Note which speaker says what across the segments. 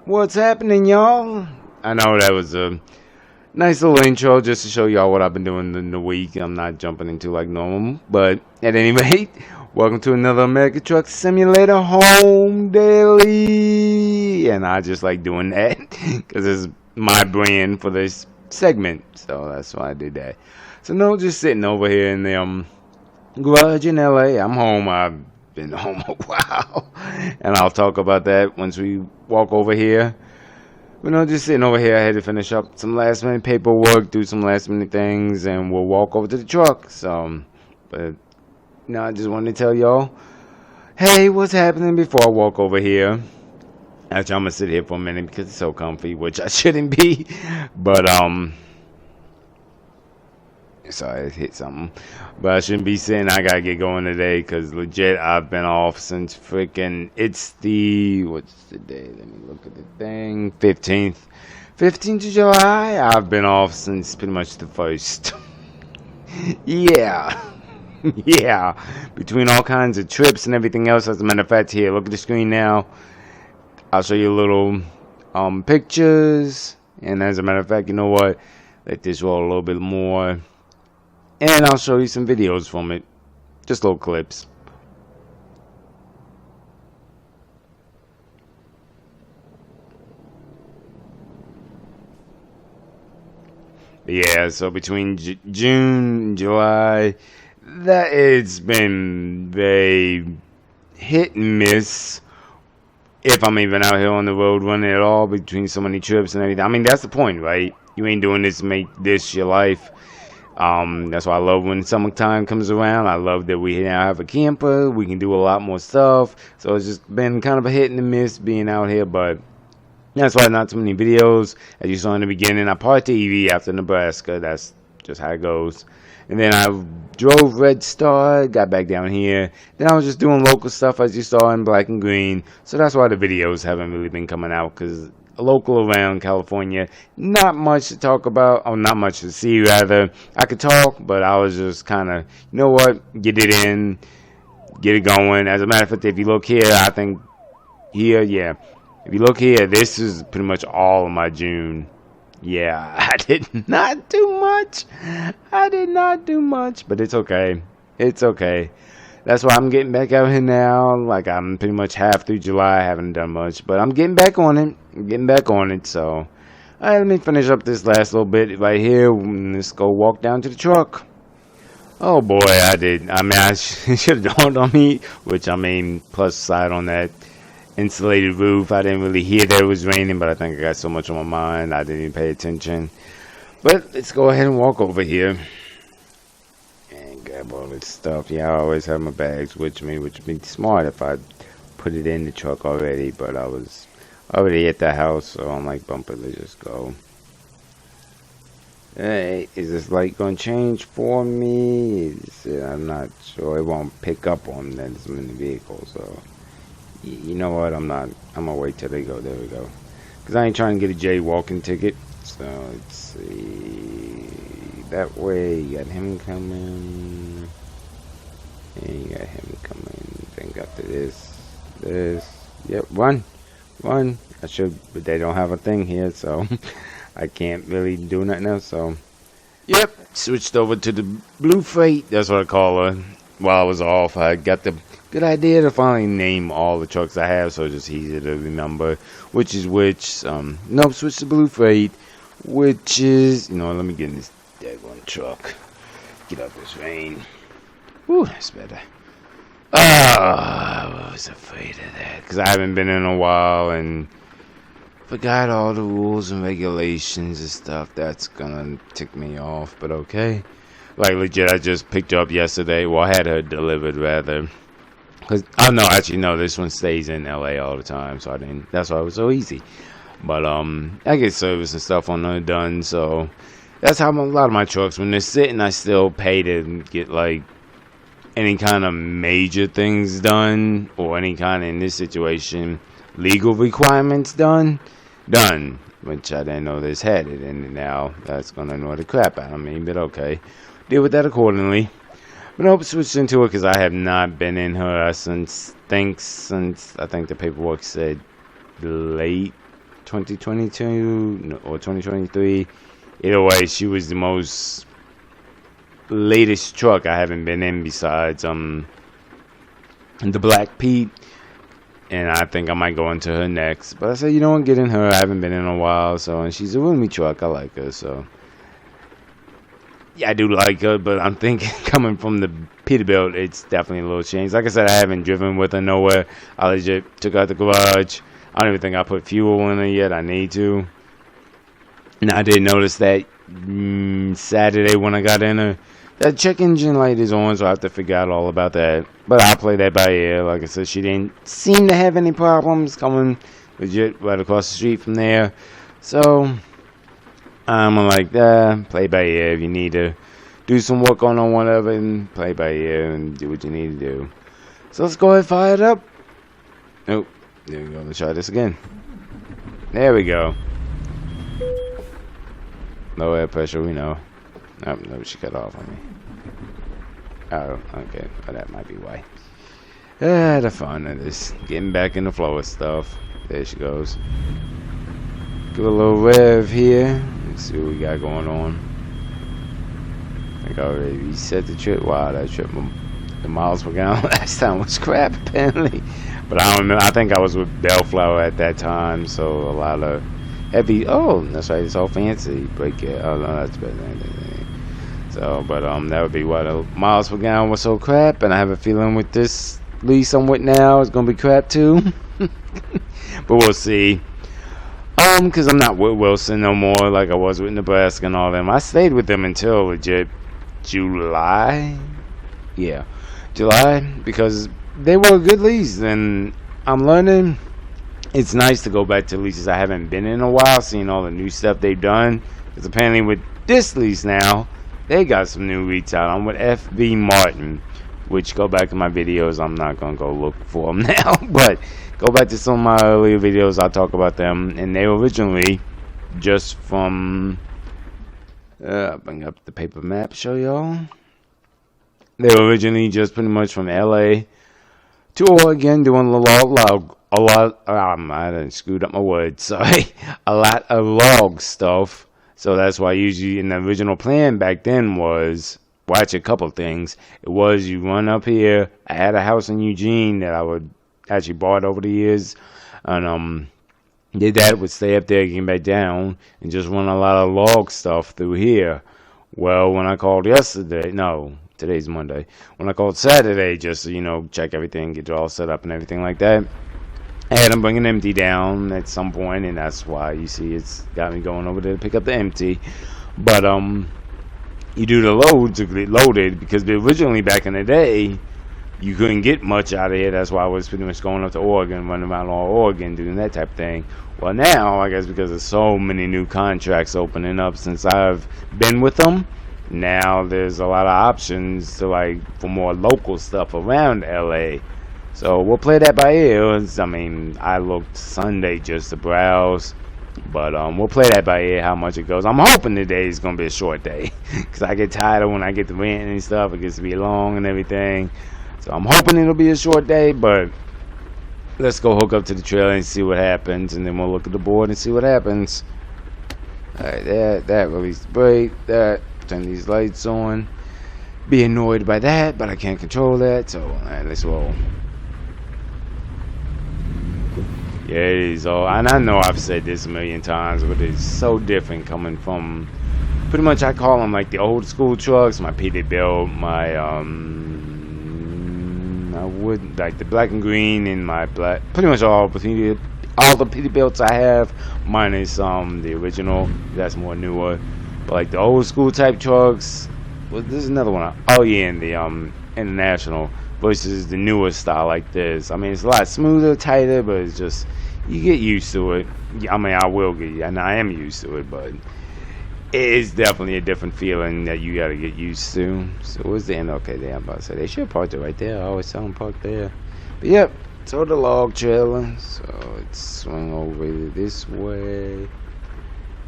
Speaker 1: What's happening, y'all? I know that was a nice little intro just to show y'all what I've been doing in the week. I'm not jumping into like normal, but at any rate, welcome to another American Truck Simulator Home Daily. And I just like doing that because it's my brand for this segment, so that's why I did that. So no, just sitting over here in the garage in LA. I'm home. I've been home a while, and I'll talk about that once we walk over here. But no, just sitting over here. I had to finish up some last minute paperwork, do some last minute things, and we'll walk over to the truck. So, but no, I just wanted to tell y'all, hey, what's happening before I walk over here. Actually, I'm gonna sit here for a minute because it's so comfy, which I shouldn't be. But sorry, I hit something. But I shouldn't be sitting. I gotta get going today because legit, I've been off since freaking. It's the. What's the day? Let me look at the thing. 15th of July. I've been off since pretty much the 1st. Yeah. Yeah. Between all kinds of trips and everything else. As a matter of fact, here, look at the screen now. I'll show you little pictures. And as a matter of fact, you know what? Let this roll a little bit more. And I'll show you some videos from it. Just little clips. Yeah, so between June and July, that it's been very hit and miss. If I'm even out here on the road running at all, between so many trips and everything. I mean, that's the point, right? You ain't doing this to make this your life. That's why I love when summertime comes around. I love that we now have a camper. We can do a lot more stuff. So it's just been kind of a hit and a miss being out here. But that's why not too many videos. As you saw in the beginning, I parked the EV after Nebraska. That's just how it goes. And then I drove Red Star, got back down here. Then I was just doing local stuff as you saw in black and green. So that's why the videos haven't really been coming out, because local around California, not much to talk about, or not much to see rather. I could talk, but I was just kind of, you know what, get it in, get it going. As a matter of fact, if you look here, I think here, yeah, if you look here, this is pretty much all of my June. Yeah, I did not do much. I did not do much, but it's okay. It's okay. That's why I'm getting back out here now. Like, I'm pretty much half through July. I haven't done much, but I'm getting back on it. I'm getting back on it, so. All right, let me finish up this last little bit right here. Let's go walk down to the truck. Oh, boy, I did. I mean, I should have dawned on me, which, I mean, plus side on that insulated roof. I didn't really hear that it was raining, but I think I got so much on my mind, I didn't even pay attention. But let's go ahead and walk over here. Grab all this stuff. Yeah, I always have my bags with me, which would be smart if I put it in the truck already, but I was already at the house, so I'm like, bumper, let's just go. Hey, is this light going to change for me? I'm not sure. It won't pick up on that I'm in the vehicle, so you know what? I'm going to wait till they go. There we go. Because I ain't trying to get a jaywalking ticket, so let's see. That way, you got him coming, and you got him coming. Then got to this. Yep, run. I should, but they don't have a thing here, so I can't really do nothing else. So, yep, switched over to the Blue Freight. That's what I call her. While I was off, I got the good idea to finally name all the trucks I have, so it's just easy to remember which is which. Nope, switch to Blue Freight, which is, let me get in this dead one truck. Get out this rain. Whew, that's better. I was afraid of that because I haven't been in a while and forgot all the rules and regulations and stuff. That's gonna tick me off, but okay. Like legit, I just picked her up yesterday. Well, I had her delivered rather. Cause oh no, actually no, this one stays in LA all the time, so I didn't. That's why it was so easy. But I get service and stuff on her done, so that's how a lot of my trucks when they're sitting, I still pay to get like any kind of major things done or any kind of in this situation legal requirements done, which I didn't know this had it, and now that's gonna annoy the crap out of me. But okay, deal with that accordingly. But nope, switched into it because I have not been in her since I think the paperwork said late 2022 or 2023. Either way, she was the most latest truck I haven't been in besides the Black Pete, and I think I might go into her next. But I said, you know what, get in her. I haven't been in a while, so and she's a roomy truck. I like her, so. Yeah, I do like her, but I'm thinking coming from the Peterbilt, it's definitely a little change. Like I said, I haven't driven with her nowhere. I legit took her out the garage. I don't even think I put fuel in her yet. I need to. And I did notice that Saturday when I got in her, that check engine light is on, so I have to figure out all about that. But I'll play that by ear. Like I said, she didn't seem to have any problems coming legit right across the street from there. So I'm like that, play by ear. If you need to do some work on or whatever, and play by ear and do what you need to do. So let's go ahead and fire it up. Nope. There we go. Let's try this again. There we go. Low air pressure, we know. Oh, no, she cut off on me. Oh, okay. Well, that might be why. The fun of this. Getting back in the flow of stuff. There she goes. Give a little rev here. Let's see what we got going on. I think I already reset the trip. Wow, that trip, the miles per gallon last time was crap, apparently. But I don't remember. I think I was with Bellflower at that time, so a lot of heavy. Oh, that's right. It's all fancy. Brake it. Oh, no, that's better than anything. So, but that would be what miles per gallon was so crap, and I have a feeling with this lease I'm with now, it's gonna be crap too. But we'll see. Because I'm not with Wilson no more like I was with Nebraska and all them. I stayed with them until legit July. Yeah, July, because they were a good lease, and I'm learning. It's nice to go back to leases I haven't been in a while, seeing all the new stuff they've done. Because apparently with this lease now, they got some new REITs out. I'm with FB Martin, which go back to my videos. I'm not going to go look for them now, but go back to some of my earlier videos. I'll talk about them. And they were originally just from, bring up the paper map, show y'all. They were originally just pretty much from LA to Oregon, doing a lot, I done screwed up my words, sorry. A lot of log stuff. So that's why usually in the original plan back then was, well, actually a couple of things. It was you run up here. I had a house in Eugene that I would actually bought over the years. And did that, would stay up there, get back down, and just run a lot of log stuff through here. Well, when I called yesterday, no, today's Monday. When I called Saturday, just so, you know, check everything, get it all set up and everything like that, I had them bring an empty down at some point, and that's why you see it's got me going over there to pick up the empty. But you do the load to get loaded, because originally back in the day you couldn't get much out of here. That's why I was pretty much going up to Oregon, running around all Oregon, doing that type of thing. Well, now I guess because there's so many new contracts opening up since I've been with them, now there's a lot of options to for more local stuff around LA. So we'll play that by ear. I mean, I looked Sunday just to browse, but we'll play that by ear how much it goes. I'm hoping today is gonna be a short day, because I get tired of when I get to renting and stuff. It gets to be long and everything. So I'm hoping it'll be a short day, but let's go hook up to the trailer and see what happens, and then we'll look at the board and see what happens. Alright, that release the brake, that turn these lights on. Be annoyed by that, but I can't control that, so alright, let's roll. Yeah, it is all, and I know I've said this a million times, but it's so different coming from, pretty much I call them like the old school trucks, my Peterbilt, my I would like the black and green and my black, pretty much all the Peterbilts I have, minus the original, that's more newer. But like the old school type trucks, Well, this is another one. Oh yeah, in the international versus the newer style like this. I mean, it's a lot smoother, tighter, but it's just you get used to it. I mean, I will get, and I am used to it, but it's definitely a different feeling that you gotta get used to. So what's the end? Okay, there I'm about to say they should have parked it right there. I always tell them park there. But yep, so the log trailer. So let's swing over this way.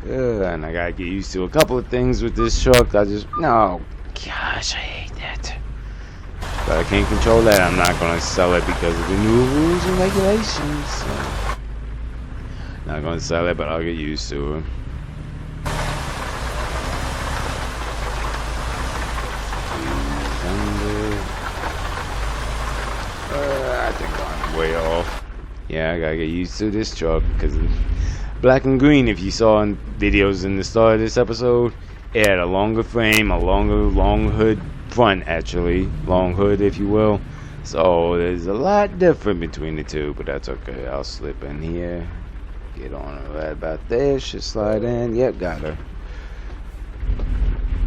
Speaker 1: And I gotta get used to a couple of things with this truck. No, gosh, I hate that. But I can't control that. I'm not gonna sell it because of the new rules and regulations. So not gonna sell it, but I'll get used to it. I think I'm way off. Yeah, I gotta get used to this truck because black and green. If you saw in videos in the start of this episode, it had a longer frame, a long hood front, actually long hood, if you will. So there's a lot different between the two, but that's okay. I'll slip in here, get on her right about there. She'll slide in. Yep, got her.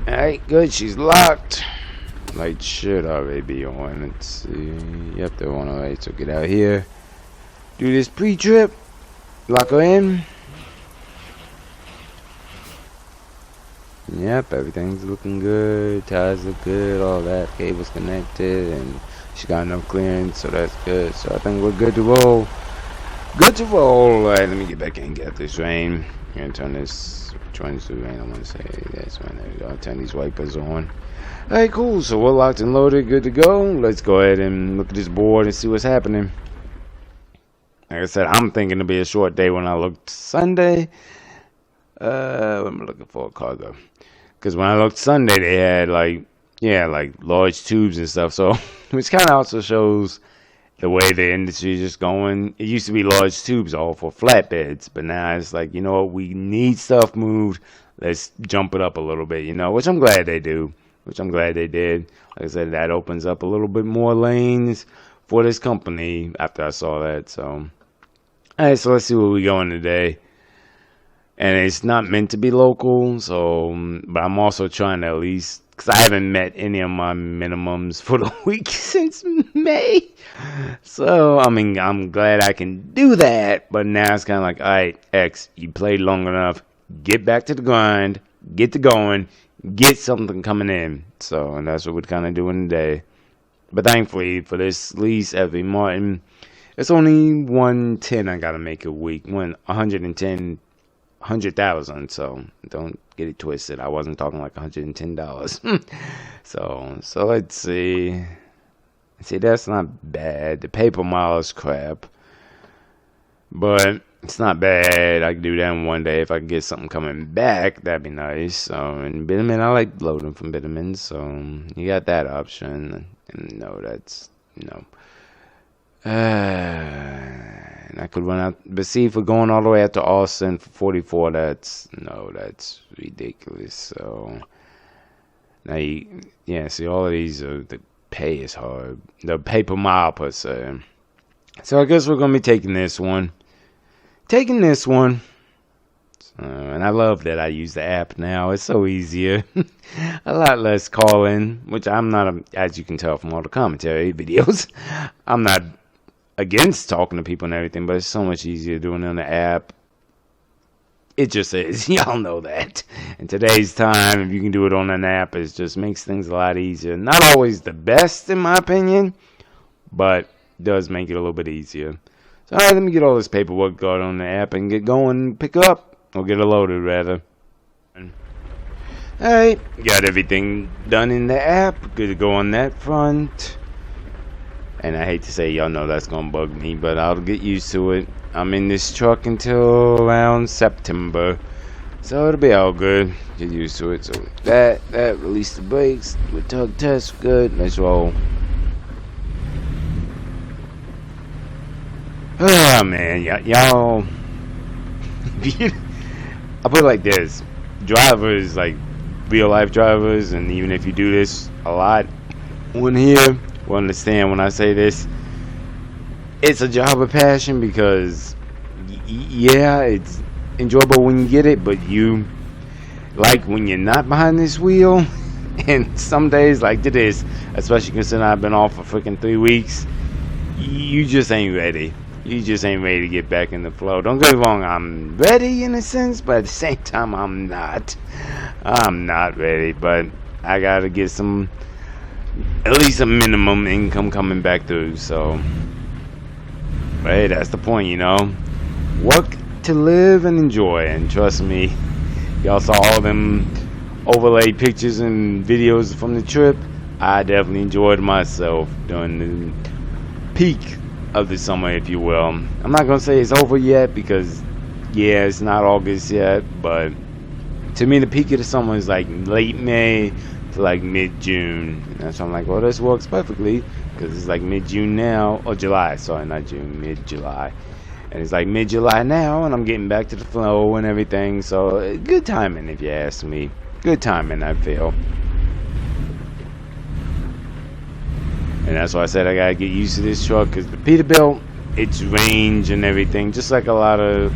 Speaker 1: Alright, good. She's locked. Light should already be on. Let's see. Yep, they're on alright. So get out here. Do this pre-trip. Lock her in. Yep, everything's looking good. Tires look good. All that. Cable's connected. And she got enough clearance. So that's good. So I think we're good to roll. Good to roll. Alright, let me get back in and get this rain. I'm going to turn this. Which one's the rain? I want to say this one. There we go. I'll turn these wipers on. Alright, cool. So we're locked and loaded, good to go. Let's go ahead and look at this board and see what's happening. Like I said, I'm thinking it'll be a short day when I looked Sunday. What am I looking for? Cargo. Because when I looked Sunday, they had like large tubes and stuff. So, which kind of also shows the way the industry is just going. It used to be large tubes all for flatbeds, but now it's like, you know what, we need stuff moved. Let's jump it up a little bit, which I'm glad they do. Which I'm glad they did. Like I said, that opens up a little bit more lanes for this company after I saw that. So, alright, so let's see where we going today. And it's not meant to be local, so, but I'm also trying to at least, because I haven't met any of my minimums for the week since May. So, I mean, I'm glad I can do that, but now it's kind of like, alright, X, you played long enough, get back to the grind, get to going, get something coming in. So, and that's what we're kind of doing today. But thankfully, for this lease, Effie Martin, it's only 110 I gotta make a week. 100,000. So don't get it twisted. I wasn't talking like $110. so let's see. See, that's not bad. The paper mile is crap, but it's not bad. I can do that in one day. If I can get something coming back, that'd be nice. So, and Bitterman, I like loading from Bitterman, so you got that option. And no, that's no. And I could run out, but see, if we're going all the way out to Austin for 44, that's ridiculous. So now, see, all of these the pay is hard. The paper mile per se. So I guess we're gonna be taking this one. And I love that I use the app now. It's so easier. A lot less calling, which I'm not, as you can tell from all the commentary videos, I'm not against talking to people and everything, but it's so much easier doing it on the app. It just is. Y'all know that. In today's time, if you can do it on an app, it just makes things a lot easier. Not always the best, in my opinion, but does make it a little bit easier. So, alright, let me get all this paperwork going on the app and get going, pick up. Or get it loaded, rather. Alright, got everything done in the app. Good to go on that front. And I hate to say, y'all know that's gonna bug me, but I'll get used to it. I'm in this truck until around September. So it'll be all good. Get used to it. So that release the brakes. With tug test, good. Let's roll. Oh man, y'all. I put it like this: drivers, like real life drivers, and even if you do this a lot on here, will understand when I say this. It's a job of passion because, yeah, it's enjoyable when you get it, but you, like when you're not behind this wheel, And some days like this, especially considering I've been off for freaking 3 weeks, you just ain't ready. You just ain't ready to get back in the flow. Don't get me wrong, I'm ready in a sense, but at the same time, I'm not. I'm not ready, but I gotta get some, at least a minimum income coming back through. So, but hey, that's the point, you know. Work to live and enjoy, and trust me, y'all saw all them overlaid pictures and videos from the trip. I definitely enjoyed myself during the peak of the summer, if you will. I'm not gonna say it's over yet because, yeah, it's not August yet, but to me, the peak of the summer is like late May to like mid-June. And so I'm like, well, this works perfectly because it's like mid-June now, or July. Sorry, not June, mid-July. And it's like mid-July now, and I'm getting back to the flow and everything. So good timing, if you ask me. Good timing, I feel. And that's why I said I gotta get used to this truck, because the Peterbilt, its range and everything, just like a lot of,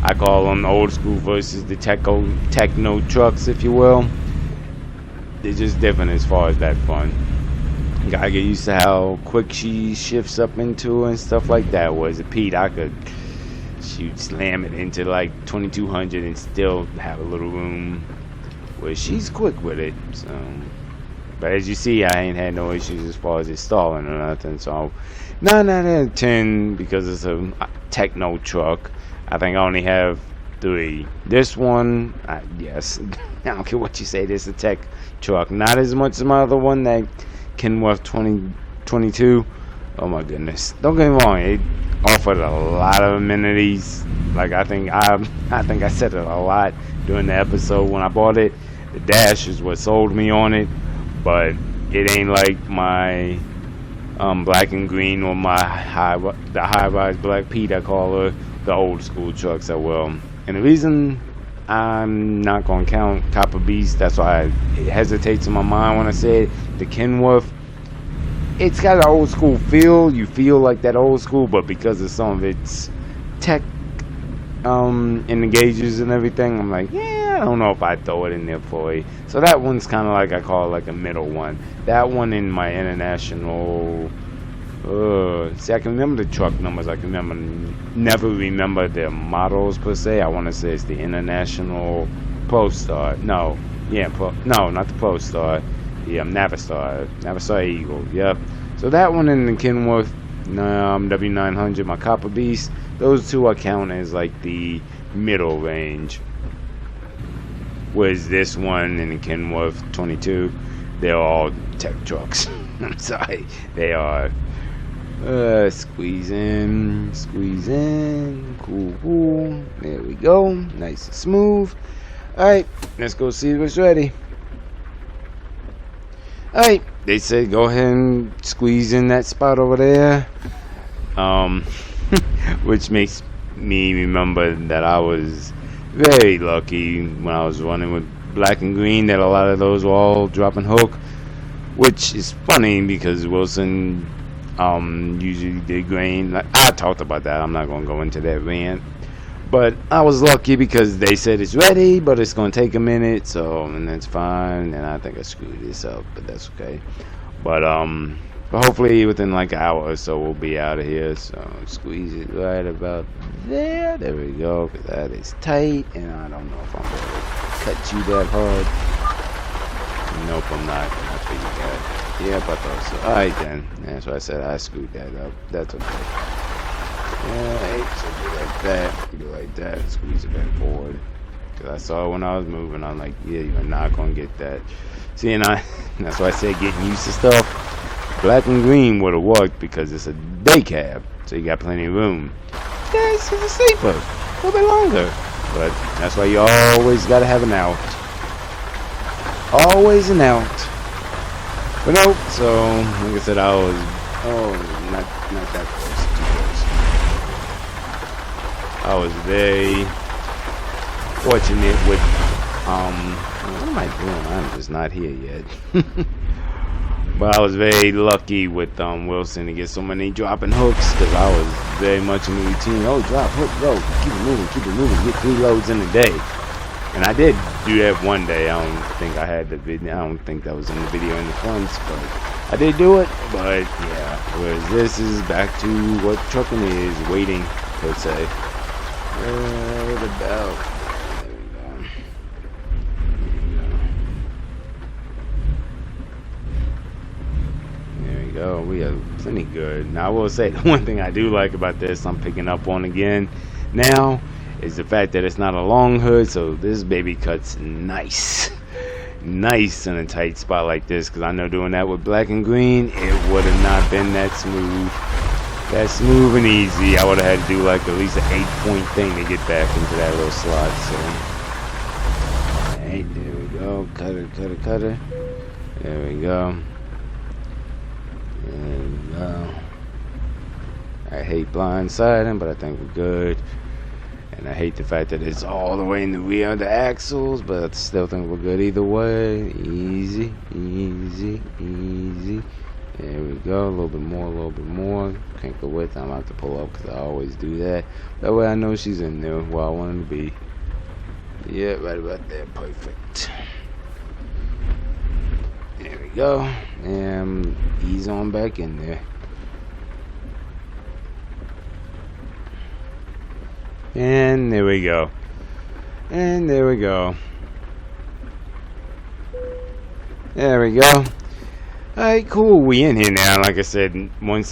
Speaker 1: I call them old school versus the techno trucks, if you will. They're just different as far as that fun. Gotta get used to how quick she shifts up into and stuff like that. Whereas a Pete, I could slam it into like 2200 and still have a little room. Where she's quick with it, so. But as you see, I ain't had no issues as far as it stalling or nothing. So 9 out of 10 because it's a techno truck. I think I only have 3. This one, yes, I don't care what you say. This is a tech truck, not as much as my other one, that Kenworth 2022. Oh my goodness! Don't get me wrong, it offered a lot of amenities. Like I think I said it a lot during the episode when I bought it. The dash is what sold me on it. But it ain't like my black and green or my high-rise black Pete, I call her, the old school trucks, I will. And the reason I'm not going to count Copper Beast, that's why it hesitates in my mind when I say it, the Kenworth, it's got an old school feel. You feel like that old school, but because of some of its tech in the gauges and everything, I'm like, yeah, I don't know if I'd throw it in there for you. So that one's kind of like, I call it like a middle one. That one in my international, see, I can remember the truck numbers. I can never remember their models per se. I want to say it's the International ProStar. No, yeah, no, not the ProStar. Yeah, Navistar Eagle. Yep. So that one in the Kenworth W900, my Copper Beast. Those two I count as like the middle range. Whereas this one and the Kenworth 22, they're all tech trucks. I'm sorry, they are. Squeeze in, cool. There we go, nice and smooth. Alright, let's go see what's ready. Alright, they said go ahead and squeeze in that spot over there. Which makes me remember that I was very lucky when I was running with black and green, that a lot of those were all dropping hook, which is funny because Wilson usually did green. I talked about that. I'm not going to go into that rant, but I was lucky because they said it's ready, but it's going to take a minute, so, and that's fine. And I think I screwed this up, but that's okay. But hopefully within like an hour or so we'll be out of here. So squeeze it right about there. There we go. Cause that is tight, and I don't know if I'm going to cut you that hard. Nope, I'm not. I figured that. Yep, I thought so. Alright then. That's why I said I screwed that up. That's okay. Alright, so do like that. Do like that. Squeeze it back forward. Cause I saw it when I was moving. I'm like, yeah, you're not gonna get that. See, and that's why I said getting used to stuff. Black and green would have worked because it's a day cab, so you got plenty of room. This is safer, a little bit longer, but that's why you always gotta have an out. Always an out. But nope. So like I said, I was not that close, too close. I was very fortunate with what am I doing? I'm just not here yet. But I was very lucky with Wilson to get so many dropping hooks because I was very much in the routine. Oh, drop hook, go, keep it moving, get 3 loads in a day. And I did do that one day. I don't think I had the video. I don't think that was in the video in the fronts, but I did do it. But yeah, whereas this is back to what trucking is, waiting, per se. What about? There we go. We are plenty good. Now I will say the one thing I do like about this, I'm picking up on again now, is the fact that it's not a long hood, so this baby cuts nice. Nice in a tight spot like this, because I know doing that with black and green, it would have not been that smooth. That smooth and easy. I would have had to do like at least an 8-point thing to get back into that little slot. So, alright, there we go. Cutter, cutter, cutter. There we go. And I hate blindsiding, but I think we're good. And I hate the fact that it's all the way in the rear of the axles, but I still think we're good either way. Easy, easy, easy. There we go. A little bit more, a little bit more. Crank the width. I'm about to pull up because I always do that. That way I know she's in there where I want her to be. Yeah, right about there. Perfect. There we go. And ease on back in there. And there we go. And there we go. There we go. Alright, cool. We in here now. Like I said, I'll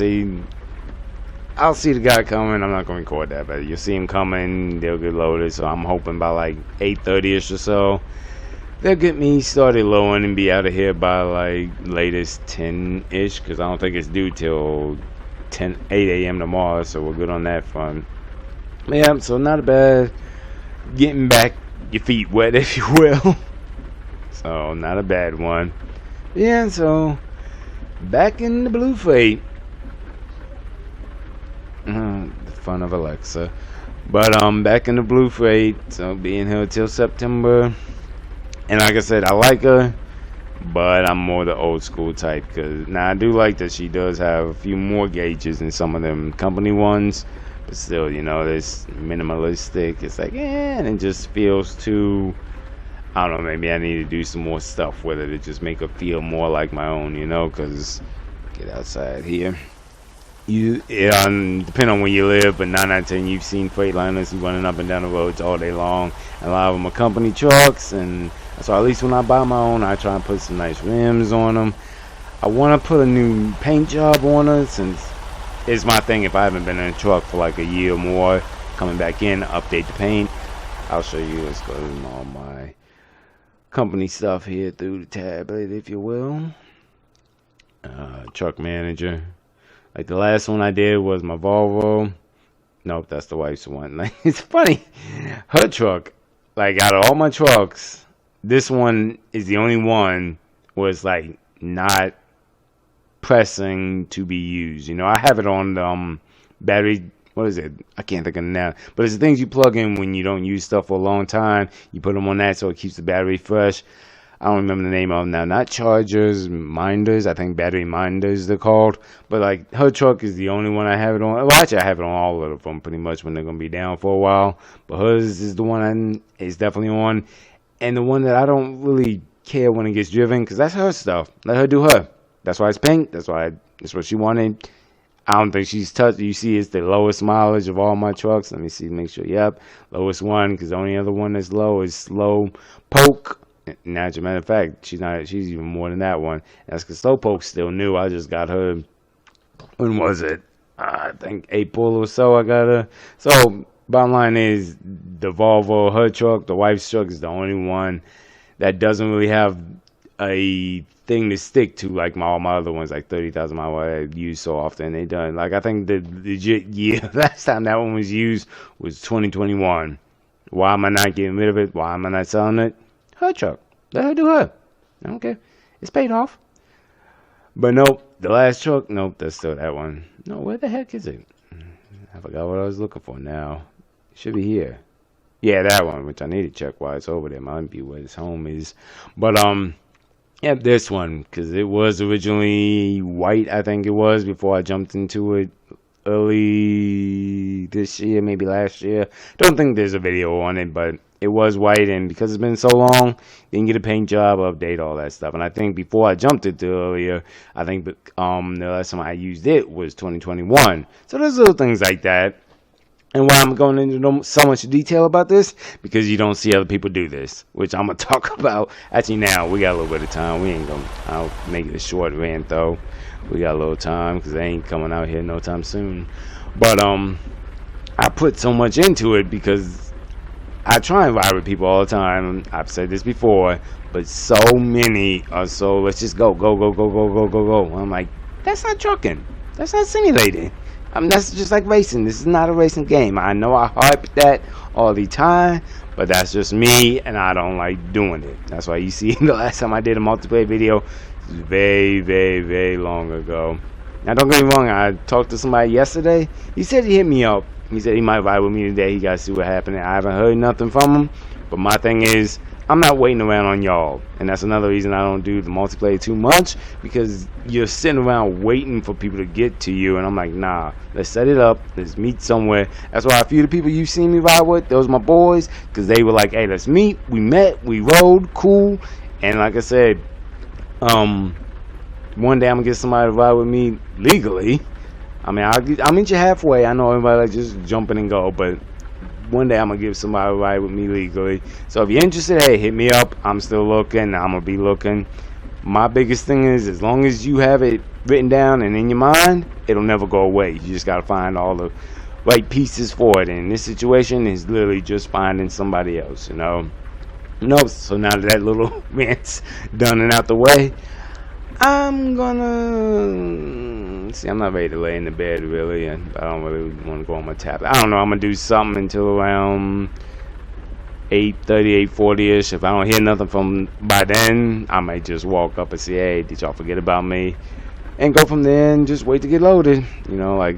Speaker 1: see the guy coming. I'm not going to record that, but you'll see him coming. They'll get loaded. So I'm hoping by like 8:30ish or so, they'll get me started loading and be out of here by like latest 10ish, because I don't think it's due till 8 a.m. tomorrow. So we're good on that front. Yeah, so not bad. Getting back your feet wet, if you will. So not a bad one. Yeah, so back in the blue freight. The fun of Alexa. But back in the blue freight. So being here till September. And like I said, I like her, but I'm more the old school type. Cause now I do like that she does have a few more gauges than some of them company ones. But still, you know, it's minimalistic. It's like, and it just feels too, I don't know, maybe I need to do some more stuff with it to just make it feel more like my own, you know, because, get outside here. Depending on where you live, but 9 out of 10, you've seen Freightliners running up and down the roads all day long. And a lot of them are company trucks, and so at least when I buy my own, I try and put some nice rims on them. I want to put a new paint job on her, since it's my thing. If I haven't been in a truck for like a year or more, coming back in, update the paint. I'll show you. Let's go to all my company stuff here through the tablet, if you will. Truck manager. Like the last one I did was my Volvo. Nope, that's the wife's one. Like, it's funny. Her truck, like out of all my trucks, this one is the only one where it's like not pressing to be used. You know, I have it on battery. What is it? I can't think of it now. But it's the things you plug in when you don't use stuff for a long time. You put them on that so it keeps the battery fresh. I don't remember the name of them now. Not chargers, minders. I think battery minders they're called. But like her truck is the only one I have it on. Well, actually I have it on all of them pretty much when they're gonna be down for a while. But hers is the one is definitely on, and the one that I don't really care when it gets driven, because that's her stuff. Let her do her. That's why it's pink. That's what she wanted. I don't think she's touched. You see, it's the lowest mileage of all my trucks. Let me see, make sure. Yep, lowest one, because the only other one that's low is Slow Poke. Now, as a matter of fact, she's even more than that one. That's because Slowpoke's still new. I just got her. When was it? I think April or so. I got her. So, bottom line is, the Volvo, her truck, the wife's truck is the only one that doesn't really have a thing to stick to like all my other ones, like 30,000 mile I use so often. They done like I think the legit year last time that one was used was 2021. Why am I not getting rid of it? Why am I not selling it? Her truck. Let her do her. I don't care. It's paid off. But nope, the last truck, nope, that's still that one. No, where the heck is it? I forgot what I was looking for now. It should be here. Yeah, that one, which I need to check while it's over there. Might be where his home is. But yeah, this one, because it was originally white, I think it was, before I jumped into it early this year, maybe last year. Don't think there's a video on it, but it was white, and because it's been so long, didn't get a paint job, update, all that stuff. And I think before I jumped it to earlier, I think the last time I used it was 2021. So there's little things like that. And why I'm going into so much detail about this, because you don't see other people do this, which I'm going to talk about. Actually, now, we got a little bit of time. I'll make it a short rant, though. We got a little time, because they ain't coming out here no time soon. But, I put so much into it, because I try and ride with people all the time. I've said this before, but so many are so, let's just go. I'm like, that's not trucking. That's not simulating. That's just like racing. This is not a racing game. I know I hype that all the time, but that's just me, and I don't like doing it. That's why you see the last time I did a multiplayer video, very, very, very long ago. Now, don't get me wrong. I talked to somebody yesterday. He said he hit me up. He said he might ride with me today. He got to see what happened. I haven't heard nothing from him, but my thing is, I'm not waiting around on y'all, and that's another reason I don't do the multiplayer too much, because you're sitting around waiting for people to get to you, and I'm like, nah, let's set it up, let's meet somewhere. That's why a few of the people you seen me ride with, those my boys, because they were like, hey, let's meet. We met, we rode, cool, and like I said, one day I'm gonna get somebody to ride with me legally. I mean, I'll meet you halfway. I know everybody like just jumping and go, but one day I'm going to give somebody a ride with me legally. So if you're interested, hey, hit me up. I'm still looking. I'm going to be looking. My biggest thing is, as long as you have it written down and in your mind, it'll never go away. You just got to find all the right pieces for it. And this situation is literally just finding somebody else, you know. So now that little rant's done and out the way, I'm gonna see. I'm not ready to lay in the bed really, and I don't really want to go on my tablet. I don't know. I'm gonna do something until around 8:30, 8:40ish. If I don't hear nothing from by then, I might just walk up and say, "Hey, did y'all forget about me?" And go from there and just wait to get loaded. You know, like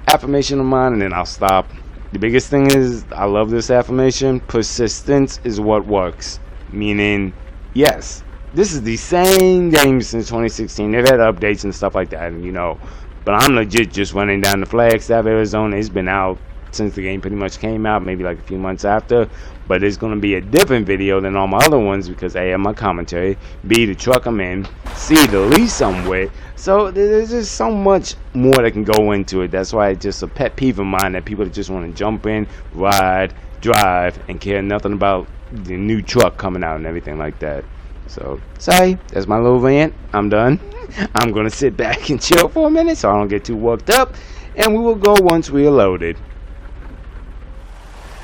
Speaker 1: affirmation of mine, and then I'll stop. The biggest thing is, I love this affirmation. Persistence is what works. Meaning, yes. This is the same game since 2016. They've had updates and stuff like that, you know. But I'm legit just running down the Flagstaff, Arizona. It's been out since the game pretty much came out, maybe like a few months after. But it's going to be a different video than all my other ones because A, my commentary, B, the truck I'm in, C, the lease I'm with. So there's just so much more that can go into it. That's why it's just a pet peeve of mine that people just want to jump in, ride, drive, and care nothing about the new truck coming out and everything like that. So, sorry, that's my little rant. I'm done. I'm going to sit back and chill for a minute so I don't get too worked up. And we will go once we are loaded.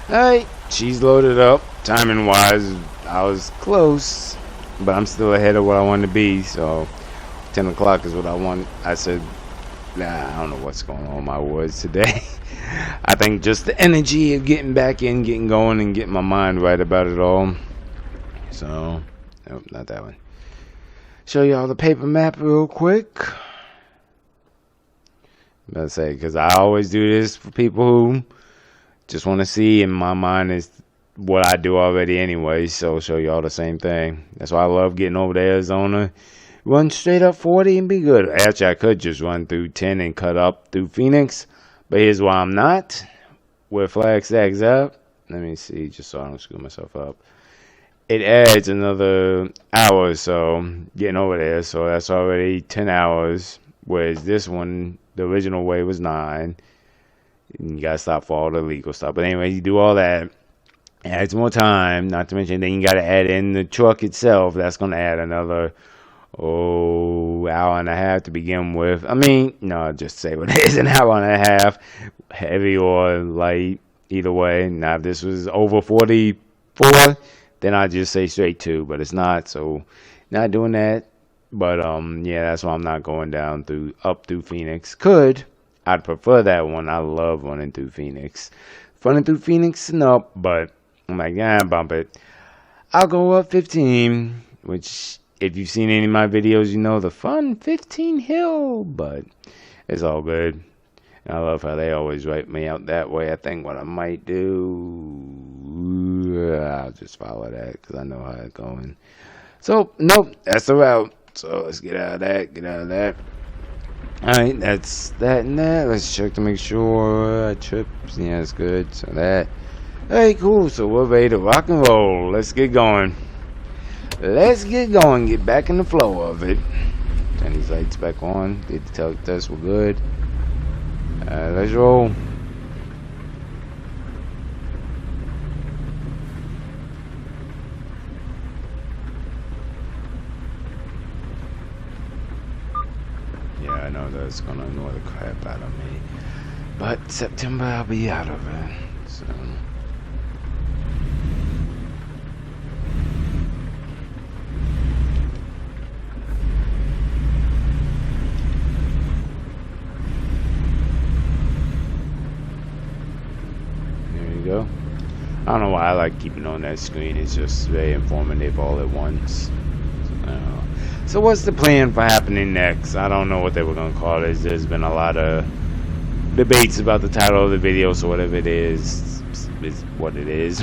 Speaker 1: Alright, she's loaded up. Timing wise, I was close. But I'm still ahead of what I want to be. So, 10 o'clock is what I want. I said, nah, I don't know what's going on with my words today. I think just the energy of getting back in, getting going, and getting my mind right about it all. So... nope, not that one. Show y'all the paper map real quick. I'm gonna say, because I always do this for people who just want to see, and my mind is what I do already anyway, so show y'all the same thing. That's why I love getting over to Arizona. Run straight up 40 and be good. Actually, I could just run through 10 and cut up through Phoenix, but here's why I'm not. Where Flagstaff's up. Let me see, just so I don't screw myself up. It adds another hour or so getting over there, so that's already 10 hours, whereas this one, the original way, was 9. You gotta stop for all the legal stuff. But anyway, you do all that, adds more time, not to mention then you gotta add in the truck itself. That's gonna add another hour and a half to begin with. I mean, no, just say what it is, an hour and a half, heavy or light, either way. Now if this was over 44, then I just say straight 2, but it's not, so not doing that. But yeah, that's why I'm not going down up through Phoenix. I'd prefer that one. I love running through Phoenix. Running through Phoenix and up, but I'm like, yeah, bump it. I'll go up 15, which if you've seen any of my videos, you know the fun 15 hill, but it's all good. I love how they always write me out that way. I think what I might do, I'll just follow that because I know how it's going. So, nope, that's the route. So, let's get out of that, Alright, that's that and that. Let's check to make sure I tripped. Yeah, that's good. So, that. Hey, cool. So we're ready to rock and roll. Let's get going. Let's get going. Get back in the flow of it. Turn these lights back on. Get the tell test. We're good. Let's roll. Yeah, I know that's gonna annoy the crap out of me. But September, I'll be out of it. So. Go. I don't know why I like keeping on that screen. It's just very informative all at once. So what's the plan for happening next? I don't know what they were going to call it. There's been a lot of debates about the title of the video, so whatever it is what it is.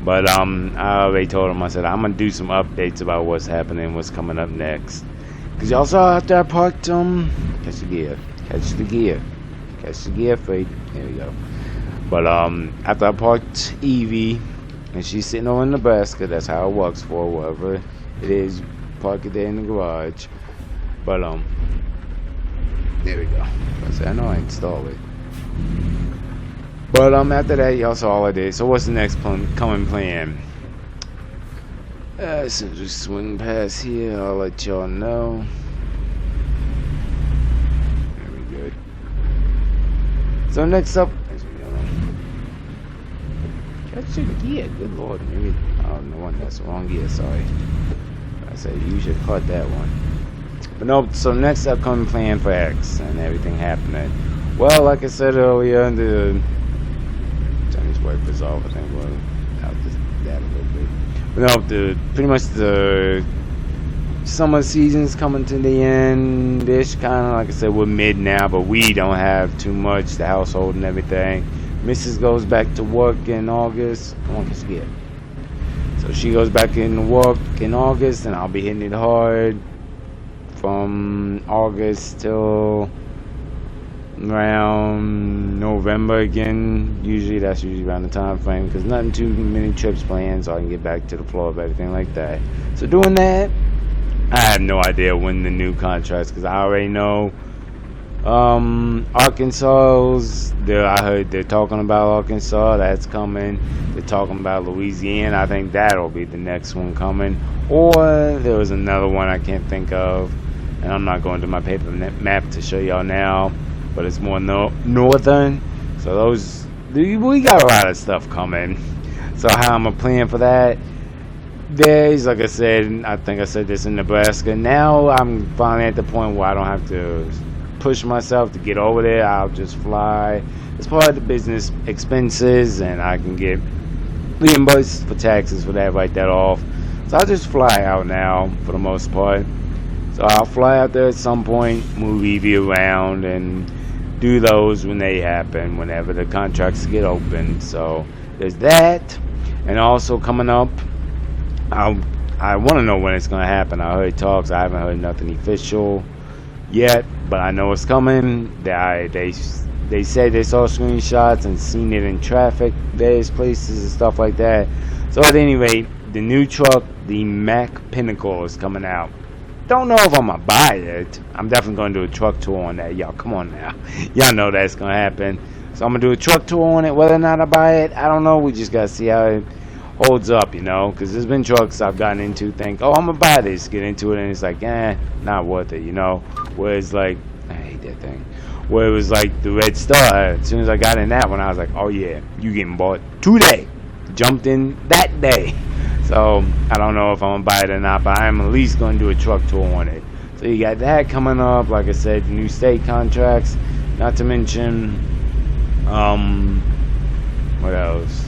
Speaker 1: But I already told them, I said I'm going to do some updates about what's happening, what's coming up next. Because y'all saw after I parked, catch the gear, Fred. There we go. But after I parked Evie, and she's sitting over in Nebraska, that's how it works for whatever it is, park it there in the garage. But there we go. I know I installed it. But after that, y'all saw all I did. So what's the next coming plan? As soon as we swing past here, I'll let y'all know. Very good. So next up. That's your gear, good lord. Maybe, oh, no, that's the wrong gear, sorry. I said you should cut that one. But no, so next upcoming plan for X and everything happening. Well, like I said earlier, the Chinese wipers off, I think we'll out that a little bit. But no, pretty much the summer season's coming to the end-ish, kind of. Like I said, we're mid now, but we don't have too much, the household and everything. Mrs. goes back to work in August. Come on, let's get it. So she goes back into work in August, and I'll be hitting it hard from August till around November again. That's usually around the time frame, because nothing too many trips planned, so I can get back to the flow of everything like that. So doing that, I have no idea when the new contracts, because I already know. Arkansas's, I heard they're talking about Arkansas, that's coming. They're talking about Louisiana, I think that'll be the next one coming. Or there was another one I can't think of, and I'm not going to my paper map to show y'all now, but it's more northern. So those, we got a lot of stuff coming. So how I'm gonna plan for that? Days, like I said, I think I said this in Nebraska. Now I'm finally at the point where I don't have to push myself to get over there. I'll just fly. It's part of the business expenses, and I can get reimbursed for taxes for that, write that off. So I'll just fly out now for the most part. So I'll fly out there at some point, move Evie around, and do those when they happen, whenever the contracts get open. So there's that. And also coming up, I want to know when it's going to happen. I heard talks. I haven't heard nothing official yet, but I know it's coming. They said they saw screenshots and seen it in traffic, various places and stuff like that. So at any rate, the new truck, the Mack Pinnacle, is coming out. Don't know if I'm gonna buy it. I'm definitely gonna do a truck tour on that. Y'all, come on now. Y'all know that's gonna happen. So I'm gonna do a truck tour on it. Whether or not I buy it, I don't know. We just gotta see how it holds up, you know, because there's been trucks I've gotten into, think, oh, I'm gonna buy this, get into it, and it's like, not worth it, you know. Whereas, like, I hate that thing. Where it was like the Red Star, as soon as I got in that one, I was like, oh yeah, you getting bought today. Jumped in that day. So I don't know if I'm gonna buy it or not, but I'm at least gonna do a truck tour on it. So you got that coming up, like I said, new state contracts, not to mention, what else?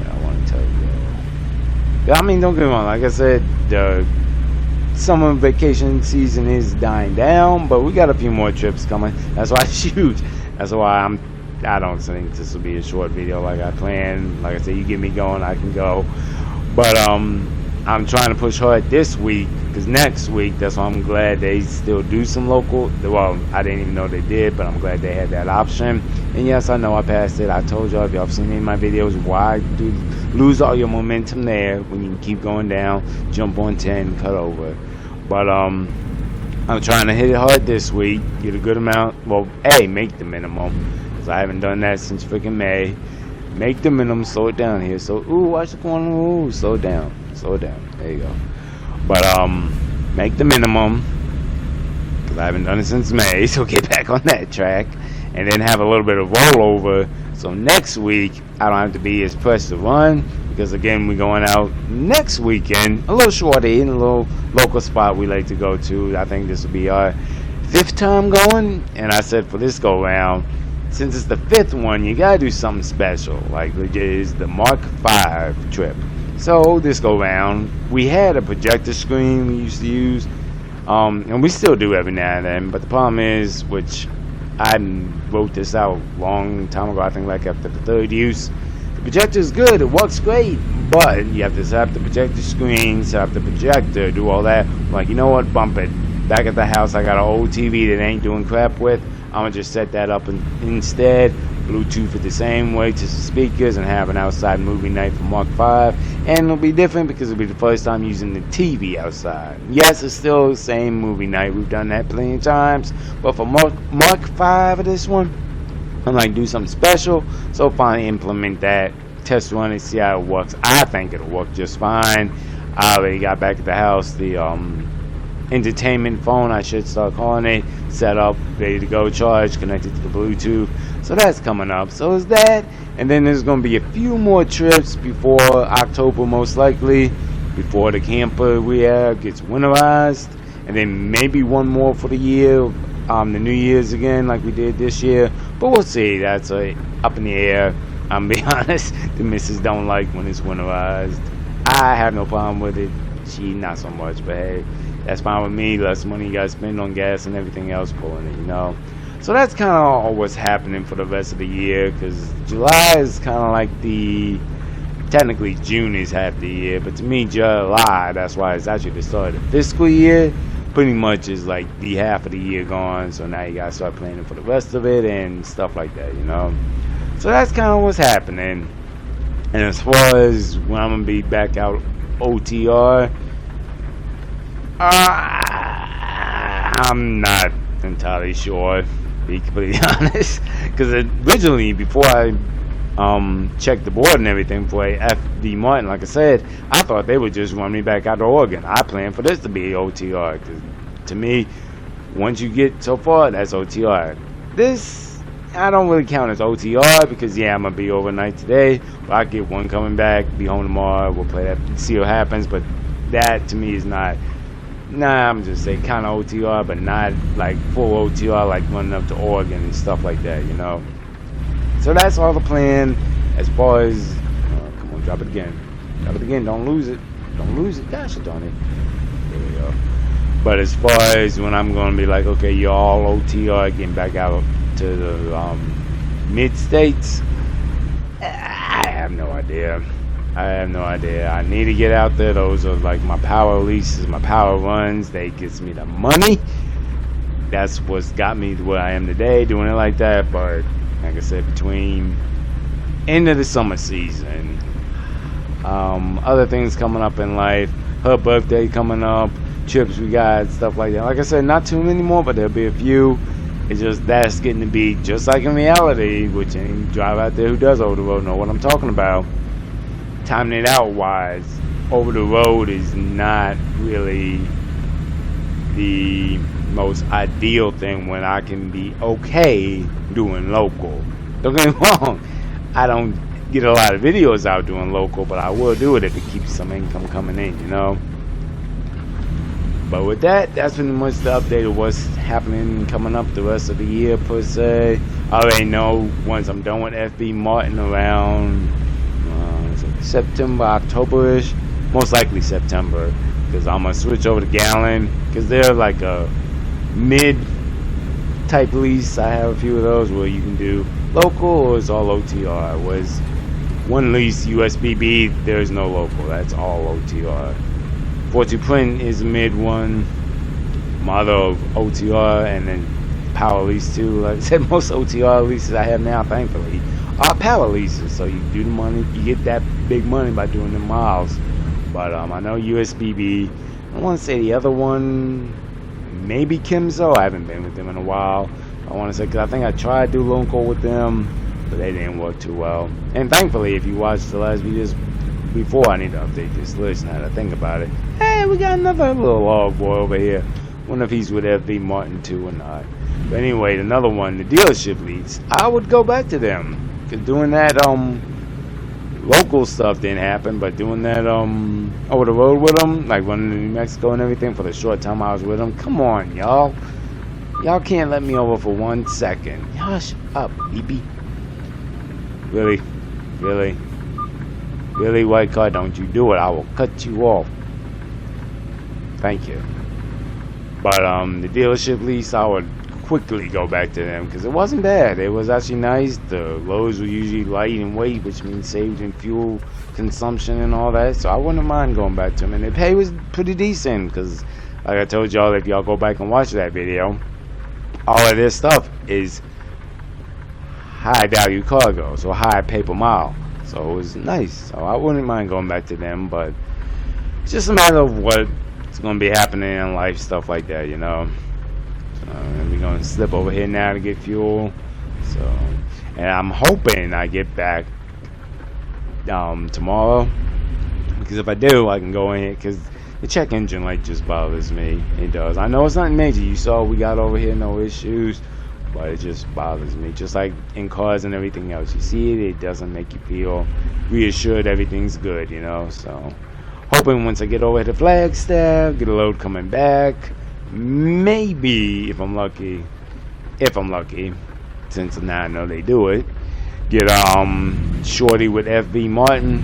Speaker 1: I want to tell you. I mean, don't get me wrong. Like I said, the summer vacation season is dying down, but we got a few more trips coming. That's why I shoot. That's why I don't think this will be a short video like I planned. Like I said, you get me going, I can go. But I'm trying to push hard this week, because next week, that's why I'm glad they still do some local. Well, I didn't even know they did, but I'm glad they had that option. And yes, I know I passed it. I told y'all, if y'all have seen any of my videos, why do lose all your momentum there when you keep going down, jump on 10, cut over. But I'm trying to hit it hard this week, get a good amount. Well, make the minimum, because I haven't done that since freaking May. Make the minimum, slow it down here. So, watch the corner. Slow it down. There you go. But make the minimum, because I haven't done it since May. So get back on that track, and then have a little bit of rollover. So next week I don't have to be as pressed to run, because again we're going out next weekend, a little shorty in a little local spot we like to go to. I think this will be our 5th time going, and I said for this go round, since it's the 5th one, you gotta do something special, like it is the Mark V trip. So this go round, we had a projector screen we used to use, and we still do every now and then, but the problem is, which I wrote this out a long time ago, I think like after the 3rd use, the projector is good, it works great, but you have to set up the projector screen, set up the projector, do all that. Like, you know what, bump it. Back at the house, I got an old TV that ain't doing crap with. I'm going to just set that up and instead, Bluetooth it the same way to the speakers, and have an outside movie night for Mark V. And it'll be different because it'll be the first time using the TV outside. Yes, it's still the same movie night. We've done that plenty of times. But for Mark V of this one, I'm like, do something special. So finally implement that, test run it, see how it works. I think it'll work just fine. I already got back at the house the entertainment phone, I should start calling it, set up, ready to go, charged, connected to the Bluetooth. So that's coming up. So is that, and then there's going to be a few more trips before October, most likely, before the camper we have gets winterized, and then maybe one more for the year, the New Year's again, like we did this year. But we'll see. That's up in the air. I'm be honest, the missus don't like when it's winterized. I have no problem with it. She not so much, but hey, that's fine with me. Less money you guys spend on gas and everything else pulling it, you know. So that's kind of all what's happening for the rest of the year, because July is kind of like technically June is half the year, but to me July, that's why it's actually the start of the fiscal year, pretty much is like the half of the year gone. So now you gotta start planning for the rest of it and stuff like that, you know. So that's kind of what's happening. And as far as when I'm gonna be back out OTR, I'm not entirely sure, to be completely honest, because originally, before I checked the board and everything for a FD Martin, like I said, I thought they would just run me back out to Oregon. I planned for this to be OTR, because to me, once you get so far, that's OTR. This, I don't really count as OTR, because yeah, I'm going to be overnight today, but I get one coming back, be home tomorrow, we'll play that, see what happens, but that to me is not, I'm just saying kind of OTR, but not like full OTR, like running up to Oregon and stuff like that, you know. So that's all the plan as far as, come on, drop it again, don't lose it, gosh darn it, there we go. But as far as when I'm going to be like, okay, you're all OTR, getting back out to the mid-states, I have no idea. I need to get out there. Those are like my power releases, my power runs. They gets me the money. That's what's got me to where I am today, doing it like that. But like I said, between end of the summer season, other things coming up in life, her birthday coming up, trips we got, stuff like that. Like I said, not too many more, but there'll be a few. It's just that's getting to be just like in reality, which any driver out there who does over the road know what I'm talking about. Timing it out wise, over the road is not really the most ideal thing when I can be okay doing local. Don't get me wrong, I don't get a lot of videos out doing local, but I will do it if it keeps some income coming in, you know. But with that, that's pretty much the update of what's happening coming up the rest of the year per se. I already know once I'm done with FB Martin around September, October-ish, most likely September, because I'm going to switch over to Gallon, because they're like a mid-type lease. I have a few of those where you can do local or it's all OTR. Was one lease USBB, there's no local, that's all OTR. 42 Print is a mid one, model of OTR, and then power lease too. Like I said, most OTR leases I have now, thankfully, are power leases. So you do the money, you get that big money by doing the miles. But I know USBB. I want to say the other one, maybe Kimzo. I haven't been with them in a while. I want to say, because I think I tried to do loan call with them, but they didn't work too well. And thankfully, if you watched the last videos before, I need to update this list now that I think about it. Hey, we got another little log boy over here. Wonder if he's with FB Martin too or not. But anyway, another one, the dealership leads. I would go back to them. Because doing that, local stuff didn't happen, but doing that over the road with them, like running to New Mexico and everything for the short time I was with them, come on, y'all can't let me over for 1 second. Hush up, BB. Really, white car, don't you do it, I will cut you off. Thank you. But the dealership lease, I would quickly go back to them because it wasn't bad. It was actually nice. The loads were usually light in weight, which means saved in fuel consumption and all that. So I wouldn't mind going back to them. And the pay was pretty decent because, like I told y'all, if y'all go back and watch that video, all of this stuff is high value cargo, so high pay per mile. So it was nice. So I wouldn't mind going back to them, but it's just a matter of what's going to be happening in life, stuff like that, you know. And we're going to slip over here now to get fuel. So, and I'm hoping I get back tomorrow, because if I do, I can go in here, because the check engine light just bothers me. It does. I know it's nothing major. You saw we got over here, no issues, but it just bothers me. Just like in cars and everything else, you see it, it doesn't make you feel reassured everything's good, you know. So hoping once I get over to Flagstaff, get a load coming back, maybe if I'm lucky, since now I know they do it, get shorty with FB Martin,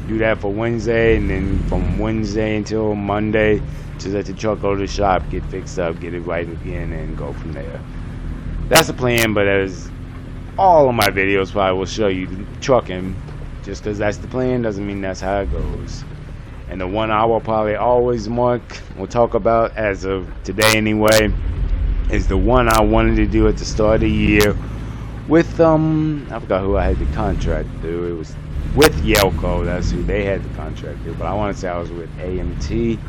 Speaker 1: do that for Wednesday, and then from Wednesday until Monday, just let the truck go to the shop, get fixed up, get it right again, and go from there. That's the plan. But as all of my videos probably will show you, trucking, just because that's the plan doesn't mean that's how it goes. And the one I will probably always mark, we'll talk about as of today anyway, is the one I wanted to do at the start of the year with, I forgot who I had the contract to. It was with Yelko, that's who they had the contract to, but I want to say I was with AMT.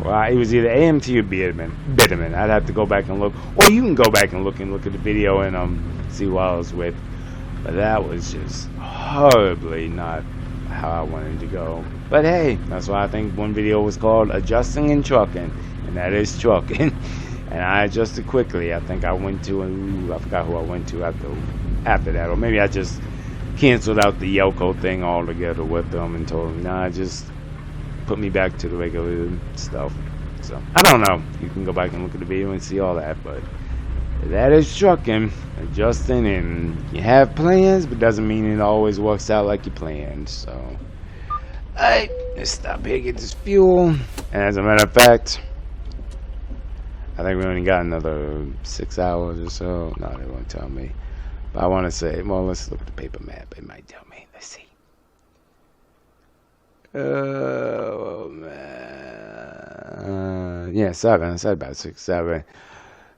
Speaker 1: Well, it was either AMT or Bitterman. I'd have to go back and look, or you can go back and look at the video and see who I was with. But that was just horribly not how I wanted to go. But hey, that's why I think one video was called Adjusting and Trucking, and that is trucking. And I adjusted quickly. I think I went to, I forgot who I went to after that, or maybe I just canceled out the Yelko thing altogether with them and told them, nah, just put me back to the regular stuff. So I don't know. You can go back and look at the video and see all that, but that is trucking, adjusting, and you have plans, but doesn't mean it always works out like you planned. So alright, let's stop here, get this fuel. And as a matter of fact, I think we only got another 6 hours or so. No, they won't tell me. But I want to say, well, let's look at the paper map. It might tell me. Let's see. Oh, man. Yeah, 7. I said about 6, 7.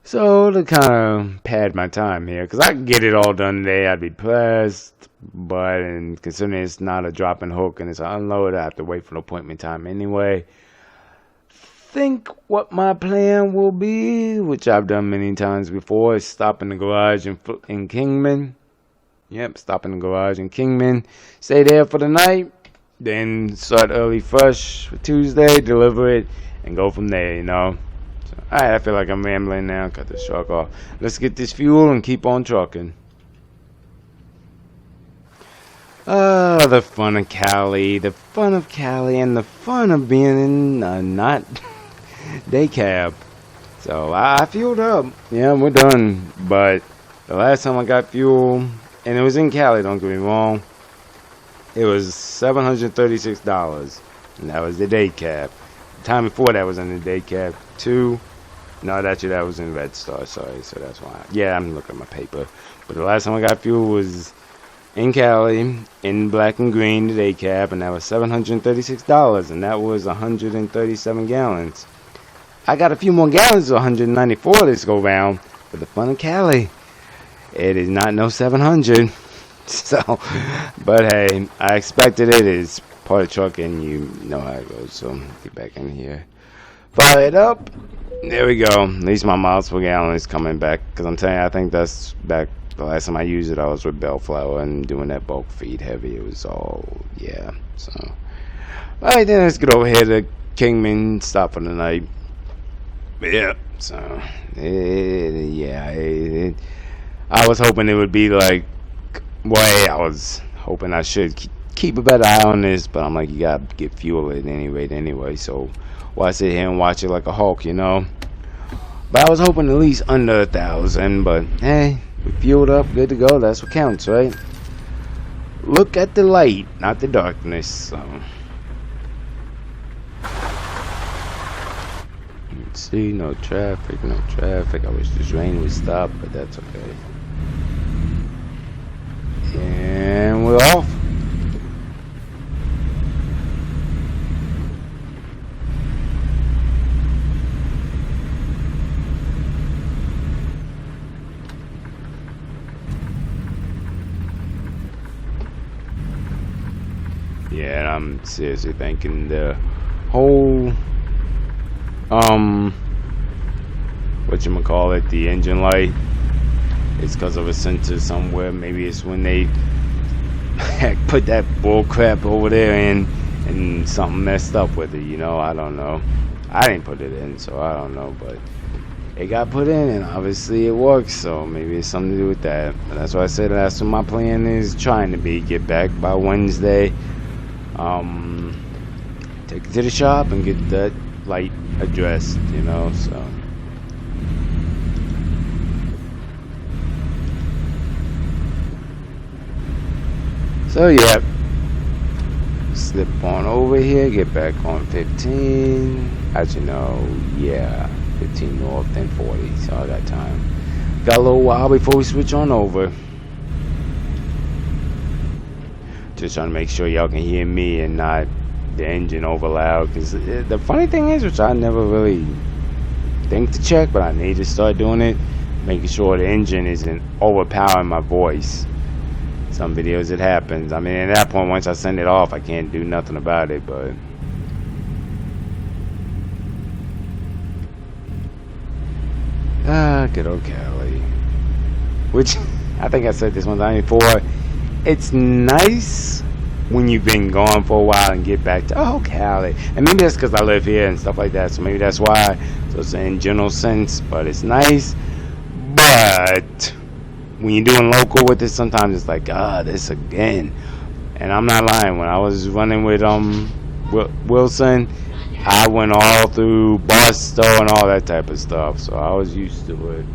Speaker 1: So to kind of pad my time here, because I can get it all done today, I'd be pressed. But and considering it's not a drop and hook and it's an unload, I have to wait for the appointment time anyway. Think what my plan will be, which I've done many times before, is stop in the garage in Kingman. Yep, stop in the garage in Kingman, stay there for the night, then start early fresh for Tuesday, deliver it, and go from there, you know. So, alright, I feel like I'm rambling now. Cut this truck off. Let's get this fuel and keep on trucking. The fun of Cali, and the fun of being in not day cab. So I fueled up. Yeah, we're done. But the last time I got fuel, and it was in Cali, don't get me wrong, it was $736, and that was the day cab. The time before that was in the day cab too. No, actually that was in Red Star. Sorry, so that's why. Yeah, I'm looking at my paper. But the last time I got fuel was in Cali, in black and green, the day cab, and that was $736, and that was 137 gallons. I got a few more gallons of 194 this go round, for the fun of Cali. It is not no 700. So, but hey, I expected it. It's part of trucking. You know how it goes. So get back in here. Fire it up. There we go. At least my miles per gallon is coming back. Because I'm telling you, I think that's back. The last time I used it, I was with Bellflower and doing that bulk feed heavy. It was all, yeah. So, alright, then let's get over here to Kingman. Stop for the night. But yeah, so, I was hoping it would be like, well, I was hoping I should keep a better eye on this, but I'm like, you gotta get fuel at any rate anyway, so why sit here and watch it like a hawk, you know? But I was hoping at least under 1,000, but hey, we fueled up, good to go, that's what counts, right? Look at the light, not the darkness, so. Let's see, no traffic, no traffic. I wish this rain would stop, but that's okay. And we're off. Yeah, I'm seriously thinking the whole whatchamacallit, the engine light, it's because of a sensor somewhere. Maybe it's when they put that bull crap over there in and something messed up with it, you know. I don't know. I didn't put it in, so I don't know, but it got put in and obviously it works, so maybe it's something to do with that. But that's why I said that's what my plan is trying to be, get back by Wednesday, take it to the shop and get that light addressed, you know. So yeah, slip on over here, get back on 15. Actually no, yeah, 15 north, then 40, so I got time. Got a little while before we switch on over. Just trying to make sure y'all can hear me and not the engine over loud, because the funny thing is, which I never really think to check, but I need to start doing it, making sure the engine isn't overpowering my voice. Some videos it happens. I mean, at that point, once I send it off, I can't do nothing about it, but good old Cali. Which I think I said this one time before. It's nice when you've been gone for a while and get back to, Cali. And maybe that's because I live here and stuff like that, so maybe that's why. So it's in general sense, but it's nice. But when you're doing local with it, sometimes it's like, this again. And I'm not lying. When I was running with Wilson, I went all through Barstow and all that type of stuff, so I was used to it.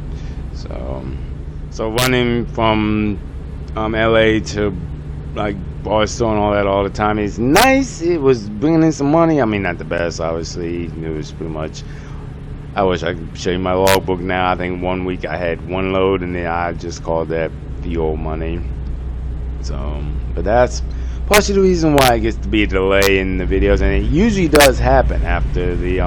Speaker 1: So running from LA to like Barstow and all that all the time is nice. It was bringing in some money. I mean, not the best, obviously. It was pretty much, I wish I could show you my logbook now. I think 1 week I had one load and then I just called that fuel money. So, but that's partially the reason why it gets to be a delay in the videos, and it usually does happen after the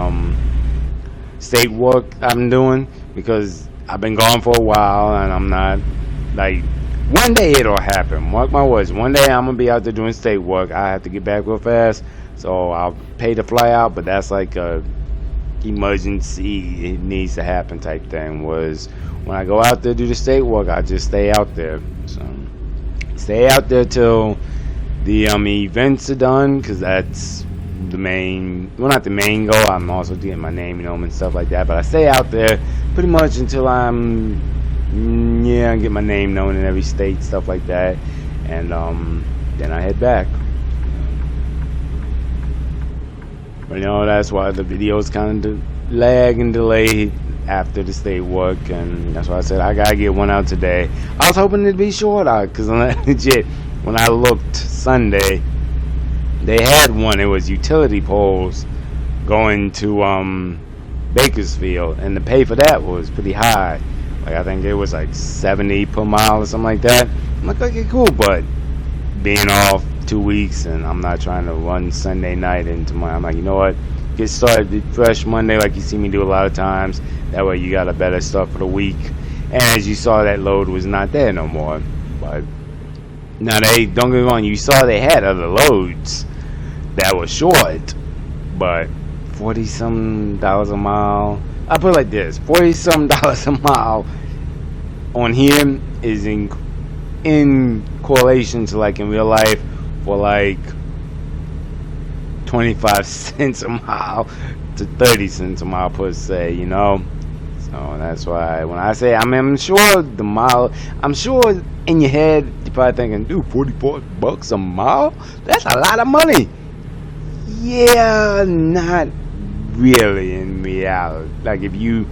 Speaker 1: state work I'm doing, because I've been gone for a while and I'm not, like, one day it'll happen. Mark my words, one day I'm gonna be out there doing state work. I have to get back real fast, so I'll pay to fly out, but that's like a emergency, it needs to happen type thing. Was when I go out there to do the state work, I just stay out there. So stay out there till the events are done, because that's the main, well, not the main goal. I'm also getting my name known and stuff like that, but I stay out there pretty much until I'm I get my name known in every state, stuff like that, and then I head back. But that's why the videos kind of lag and delay after the state work, and that's why I said I gotta get one out today. I was hoping it'd be short out, because legit, when I looked Sunday, they had one. It was utility poles going to Bakersfield, and the pay for that was pretty high. Like, I think it was like 70 per mile or something like that. I'm like, okay, cool, but being off 2 weeks and I'm not trying to run Sunday night into I'm like, you know what, get started fresh Monday like you see me do a lot of times. That way you got a better start for the week, And as you saw, that load was not there no more. But now they don't get me wrong, you saw they had other loads that were short, but $40-some a mile. I put it like this: $40-some a mile on here is in correlation to, like, in real life, for like 25 cents a mile to 30 cents a mile per se, you know. So that's why when I say, I'm sure the mile, I'm sure in your head you're probably thinking, dude, $44 a mile? That's a lot of money. Yeah, not really in reality. Like, if you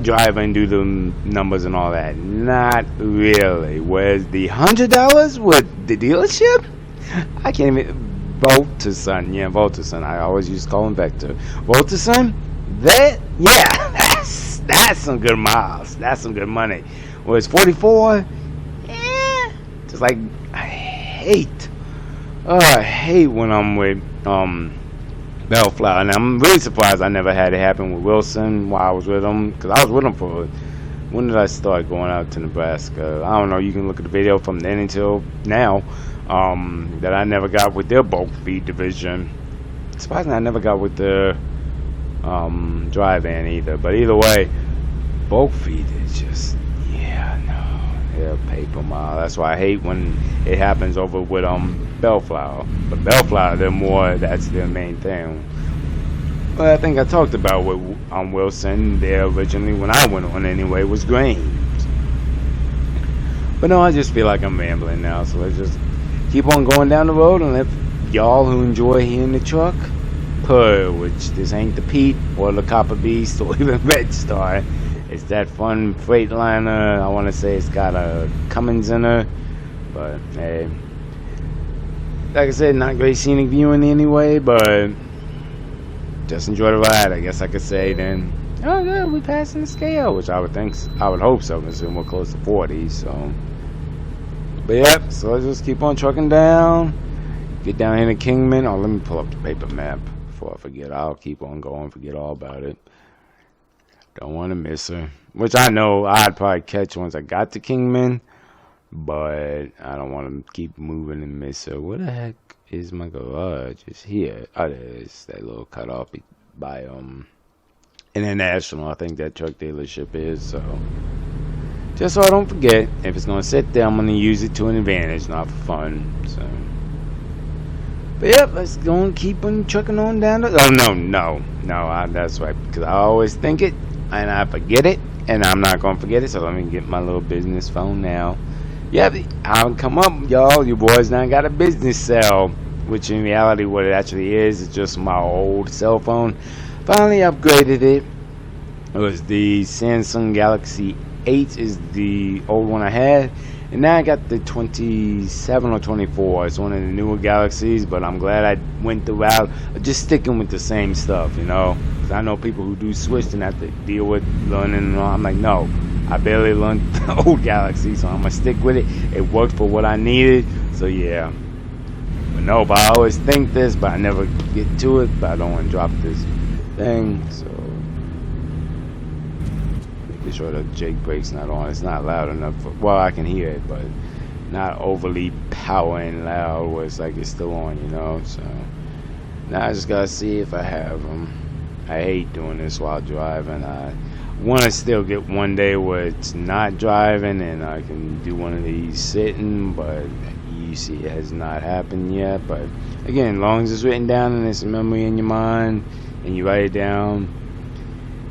Speaker 1: drive and do the numbers and all that, not really. Whereas the $100 with the dealership, I can't even. Voltason. I always used to call him Vector. Voltason, that's some good miles. That's some good money. Whereas 44, just like, I hate when I'm with Bellflower, and I'm really surprised I never had it happen with Wilson while I was with him, because I was with him for, when did I start going out to Nebraska? I don't know. You can look at the video from then until now. That I never got with their bulk feed division. Surprisingly, I never got with the dry van either. But either way, bulk feed is just, they're paper mile. That's why I hate when it happens over with Bellflower. But Bellflower, that's their main thing. But I think I talked about with Wilson there originally, when I went on anyway, was grains. But no, I just feel like I'm rambling now, so let's just keep on going down the road, and let y'all who enjoy hearing the truck purr, which this ain't the Pete or the Copper Beast or even Red Star. It's that fun Freightliner. I want to say it's got a Cummins in her, but hey, like I said, not great scenic viewing anyway, but just enjoy the ride, I guess I could say. Then, oh good, we passing the scale, which I would hope so, considering we're close to 40, so. But yep, so let's just keep on trucking down. Get down here to Kingman. Oh, let me pull up the paper map before I forget. I'll keep on going, forget all about it. Don't want to miss her. Which I know I'd probably catch once I got to Kingman. But I don't want to keep moving and miss her. Where the heck is my garage? It's here. Oh, there's that little cutoff by International. I think that truck dealership is, so. Just so I don't forget, if it's going to sit there, I'm going to use it to an advantage, not for fun. So, but yep, let's go and keep on trucking on down. That's right, because I always think it and I forget it, and I'm not going to forget it. So let me get my little business phone now. Yep, I'll come up, y'all. You boys now got a business cell, which in reality, what it actually is just my old cell phone. Finally upgraded it. It was the Samsung Galaxy 8 is the old one I had, and now I got the 27 or 24. It's one of the newer Galaxies, but I'm glad I went the route of just sticking with the same stuff, you know, because I know people who do switch and have to deal with learning and all. I'm like, no, I barely learned the old Galaxy, so I'm gonna stick with it. It worked for what I needed, so yeah. But no, but I always think this, but I never get to it, but I don't want to drop this thing, so making sure the Jake brake's not on. It's not loud enough for, well, I can hear it, but not overly powering loud where it's like it's still on, you know. So now I just gotta see if I have them. I hate doing this while driving. I want to still get one day where it's not driving and I can do one of these sitting, but you see it has not happened yet. But again, as long as it's written down and it's a memory in your mind and you write it down,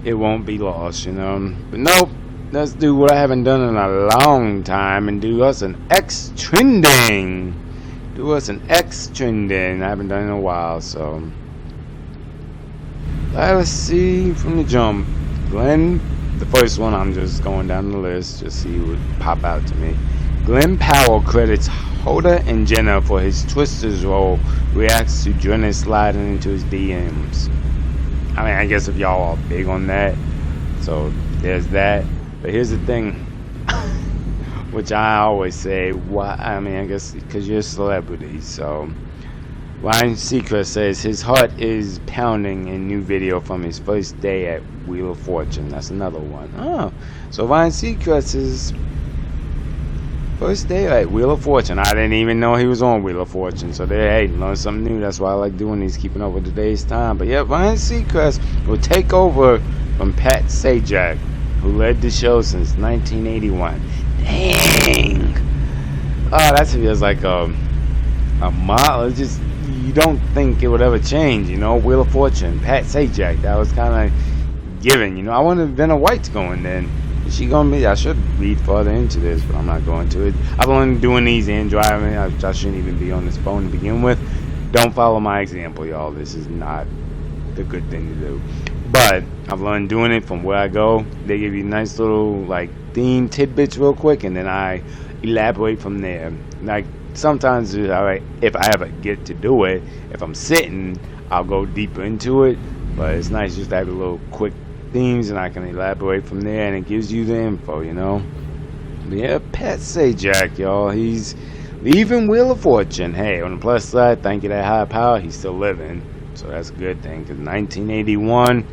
Speaker 1: it won't be lost, you know. But nope, let's do what I haven't done in a long time and do us an X trending. Do us an X trending. I haven't done it in a while, so let's see from the jump. Glenn, the first one, I'm just going down the list, just see what pop out to me. Glenn Powell credits Hoda and Jenna for his Twisters role, reacts to Jenna sliding into his DMs. I mean, I guess if y'all are big on that, so there's that. But here's the thing, which I always say, why? I mean, I guess because you're a celebrity, so Ryan Seacrest says his heart is pounding in new video from his first day at Wheel of Fortune. That's another one. Oh, so Ryan Seacrest's first day at Wheel of Fortune. I didn't even know he was on Wheel of Fortune. So there, hey, learn something new. That's why I like doing these, keeping up with today's time. But yeah, Ryan Seacrest will take over from Pat Sajak, who led the show since 1981. Dang. Oh, that feels like a model. It's just, you don't think it would ever change, you know. Wheel of Fortune, Pat Sajak, that was kind of given, you know. I wouldn't have been a White's going then. Is she gonna be? I should read further into this, but I'm not going to it. I've only doing these and driving. I shouldn't even be on this phone to begin with. Don't follow my example, y'all. This is not the good thing to do. But I've learned doing it from where I go. They give you nice little like theme tidbits real quick, and then I elaborate from there. Like sometimes if I ever get to do it, if I'm sitting, I'll go deeper into it. But it's nice just to have a little quick themes, and I can elaborate from there, and it gives you the info, you know. But yeah, Pat Sajak, y'all, he's leaving Wheel of Fortune. Hey, on the plus side, thank you to that high power, he's still living, so that's a good thing. Because 1981,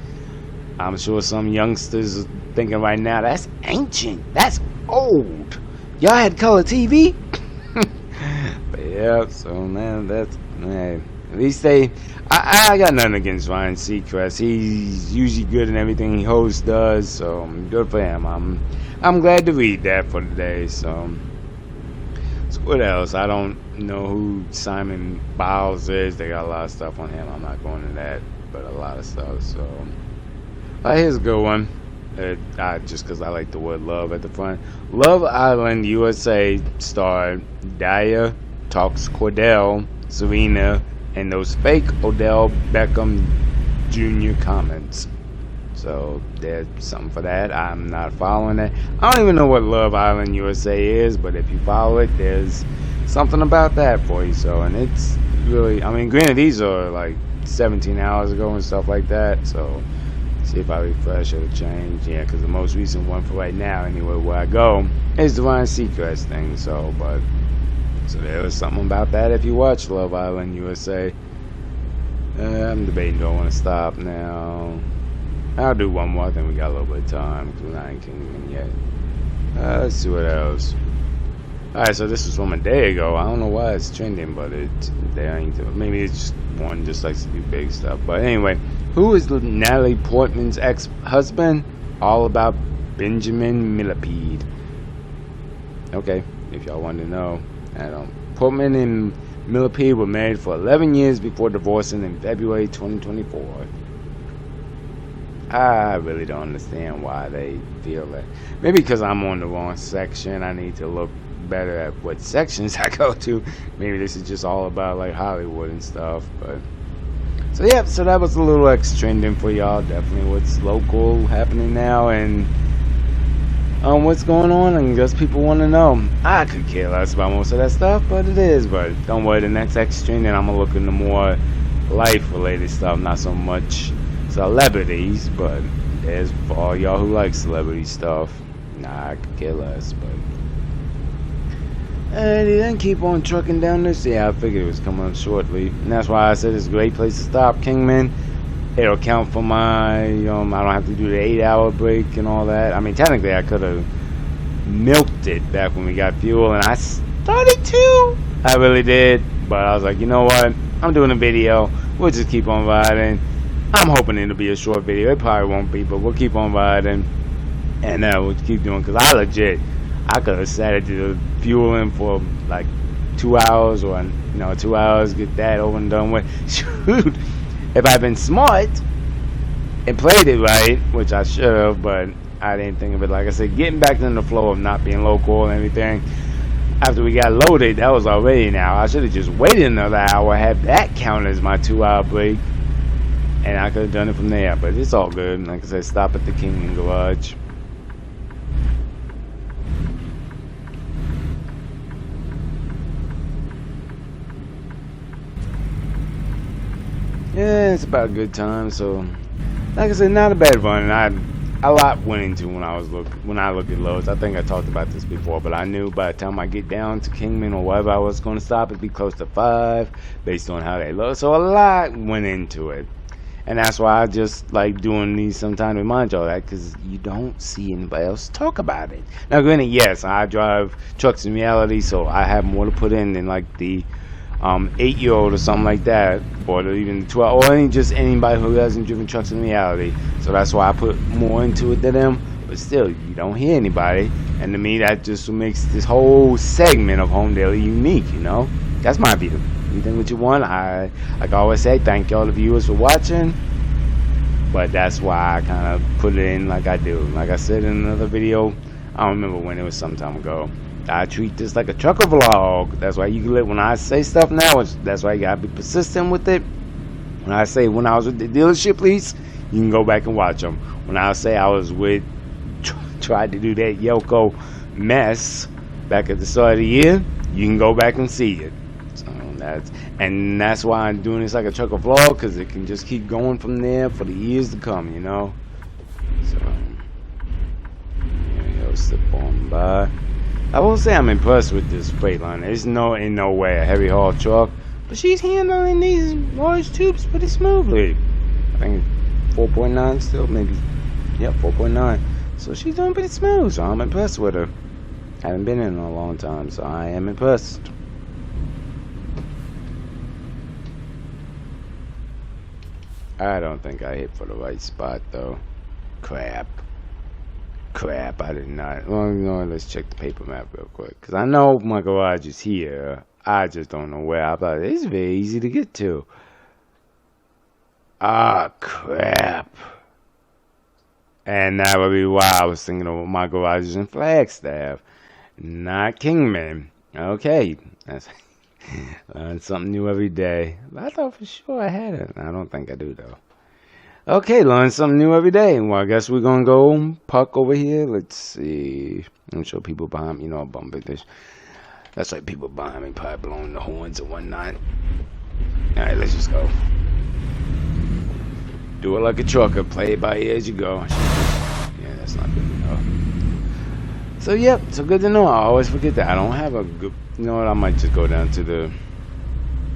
Speaker 1: I'm sure some youngsters are thinking right now, that's ancient, that's old. Y'all had color TV? But yeah, so man, that's, man, at least I got nothing against Ryan Seacrest. He's usually good in everything he hosts, does, so good for him. I'm glad to read that for today. So what else? I don't know who Simon Biles is. They got a lot of stuff on him. I'm not going to that, but a lot of stuff. So here's a good one. Just because I like the word love at the front. Love Island USA star Daya talks Cordell, Serena, and those fake Odell Beckham Jr. comments. So there's something for that. I'm not following it. I don't even know what Love Island USA is, but if you follow it, there's something about that for you. So, and it's really, I mean, granted, these are like 17 hours ago and stuff like that. So see if I refresh, it'll change. Yeah, because the most recent one for right now, anyway, where I go, is the Ryan Seacrest thing. So, but so there was something about that if you watch Love Island USA. I'm debating, do I want to stop now? I'll do one more. I think we got a little bit of time because we're not in Kingdom yet. Let's see what else. Alright, so this was from a day ago. I don't know why it's trending, but maybe it's just one just likes to do big stuff. But anyway, who is Natalie Portman's ex-husband? All about Benjamin Millepied. Okay, if y'all want to know. Portman and Millepied were married for 11 years before divorcing in February 2024. I really don't understand why they feel that. Maybe because I'm on the wrong section. I need to look better at what sections I go to. Maybe this is just all about like Hollywood and stuff. But so yeah, so that was a little X trending for y'all. Definitely what's local happening now and what's going on, and just people want to know. I could care less about most of that stuff, but it is. But don't worry, the next X trending, I'm gonna look into more life-related stuff, not so much celebrities, but there's for all y'all who like celebrity stuff. Nah, I could care less, but and he didn't keep on trucking down this. Yeah, I figured it was coming up shortly, and that's why I said it's a great place to stop, Kingman. It'll count for my, I don't have to do the 8-hour break and all that. I mean, technically, I could have milked it back when we got fuel, and I started to. I really did, but I was like, you know what? I'm doing a video. We'll just keep on riding. I'm hoping it'll be a short video. It probably won't be, but we'll keep on riding, and we'll keep doing. Cause I could have sat at the fueling for like 2 hours, or 2 hours, get that over and done with. Shoot. If I'd been smart and played it right, which I should have, but I didn't think of it. Like I said, getting back in the flow of not being local and everything. After we got loaded, that was already now. I should have just waited another hour, had that count as my 2-hour break, and I could have done it from there. But it's all good. Like I said, stop at the Kingman Garage. Yeah, it's about a good time. So, like I said, not a bad run. I a lot went into when I look at loads. I think I talked about this before, but I knew by the time I get down to Kingman or wherever I was going to stop, it'd be close to 5 based on how they load. So a lot went into it. And that's why I just like doing these sometimes to remind y'all that, because you don't see anybody else talk about it. Now, granted, yes, I drive trucks in reality, so I have more to put in than like the 8-year-old or something like that, or even the 12, or just anybody who hasn't driven trucks in reality. So that's why I put more into it than them. But still, you don't hear anybody, and to me, that just makes this whole segment of Home Daily unique. You know, that's my view. You think what you want. I like I always say, thank all the viewers for watching. But that's why I kind of put it in like I do. Like I said in another video, I don't remember when, it was some time ago. I treat this like a trucker vlog. That's why you let, when I say stuff now, that's why you gotta be persistent with it. When I say when I was with the dealership lease, you can go back and watch them. When I say I was with, tried to do that Yoko mess back at the start of the year, you can go back and see it. So that's why I'm doing this like a trucker vlog, because it can just keep going from there for the years to come, you know. So yeah, yo, slip on by. I will say I'm impressed with this Freightliner. There's in no way a heavy haul truck, but she's handling these large tubes pretty smoothly. I think 4.9 still, maybe. Yep, 4.9. So she's doing pretty smooth, so I'm impressed with her. Haven't been in a long time, so I am impressed. I don't think I hit for the right spot, though. Crap, I did not. Well, you know, let's check the paper map real quick, because I know my garage is here. I just don't know where. I thought it's very easy to get to. Ah, crap. And that would be why I was thinking of my garage is in Flagstaff, not Kingman. Okay, that's learn something new every day. But I thought for sure I had it. I don't think I do, though. Okay, learn something new every day. Well, I guess we're going to go park over here. Let's see. I'm sure people behind me, you know, I'll bump it. That's like people behind me probably blowing the horns and whatnot. Alright, let's just go. Do it like a trucker. Play it by ear as you go. Yeah, that's not good enough. So, yep. So, good to know. I always forget that. I don't have a good... You know what? I might just go down to the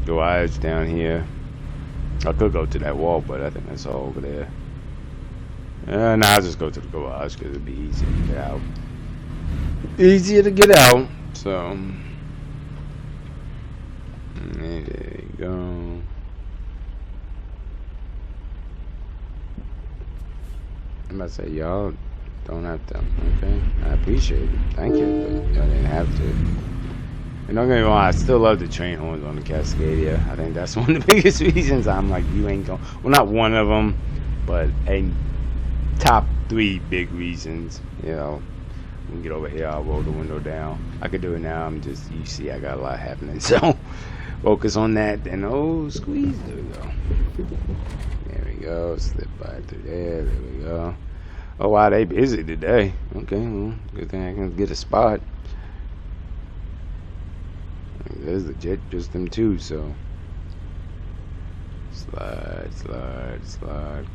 Speaker 1: garage down here. I could go to that wall, but I think that's all over there. And I'll just go to the garage because it'd be easier to get out. Easier to get out. So, there you go. I'm about to say, y'all don't have to. Okay, I appreciate it. Thank you, but y'all didn't have to. And don't get me wrong, I still love the train horns on the Cascadia. I think that's one of the biggest reasons I'm like, you ain't going. Well, not one of them, but a top 3 big reasons. You know, we can get over here. I'll roll the window down. I could do it now. I'm just, you see, I got a lot happening. So focus on that. Then squeeze. There we go. There we go. Slip by through there. There we go. Oh wow, they busy today. Okay, well, good thing I can get a spot. There's the jet, just them two, so slide,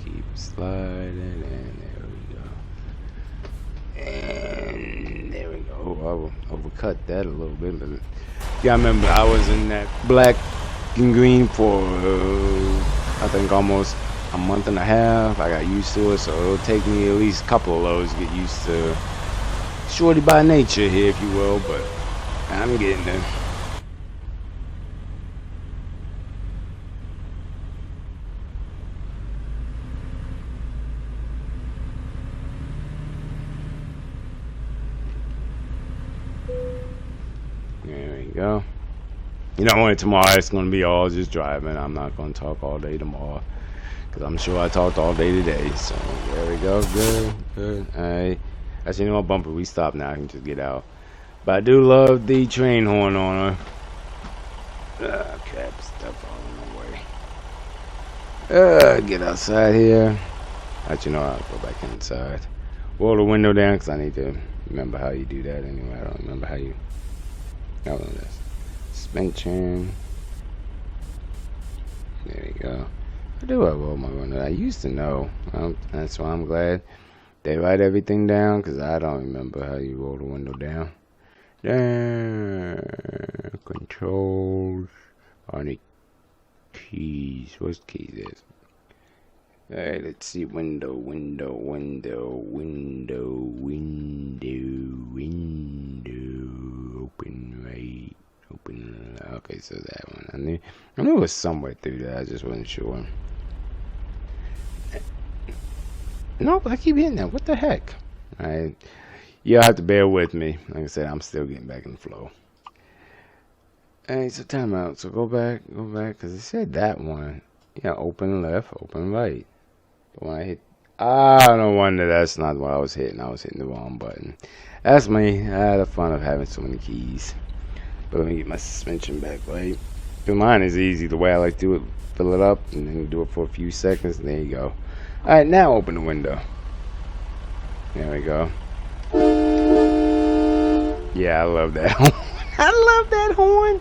Speaker 1: keep sliding, and there we go. Oh, I will overcut that a little bit, but yeah, I remember I was in that black and green for I think almost a month and a half. I got used to it, so it'll take me at least a couple of those to get used to shorty by nature here, if you will, but I'm getting there. There we go. You know, only tomorrow it's going to be all just driving. I'm not going to talk all day tomorrow, because I'm sure I talked all day today. So there we go. Good. Alright. Actually, you know what, bumper, we stop now. I can just get out. But I do love the train horn on her. Crap, stuff all in the way. Get outside here. Actually, no, I'll go back inside. Roll the window down, because I need to remember how you do that anyway. I don't remember how you... Oh, this suspension. There we go. I do have all my window. I used to know. That's why I'm glad They write everything down? Because I don't remember how you roll the window down. Controls. On the keys. What's keys is? Alright, let's see. Window. Open right. Open. Okay, so that one. I knew it was somewhere through there. I just wasn't sure. Nope, I keep hitting that. What the heck? Alright. You'll have to bear with me. Like I said, I'm still getting back in the flow. Alright, so time out. So go back, because it said that one. Yeah, open left, open right. The one I hit. No wonder that's not what I was hitting. I was hitting the wrong button. That's me. I had the fun of having so many keys. But let me get my suspension back right. Because mine is easy. The way I like to do it, fill it up, and then do it for a few seconds, and there you go. Alright, now open the window. There we go. Yeah, I love that horn. I love that horn.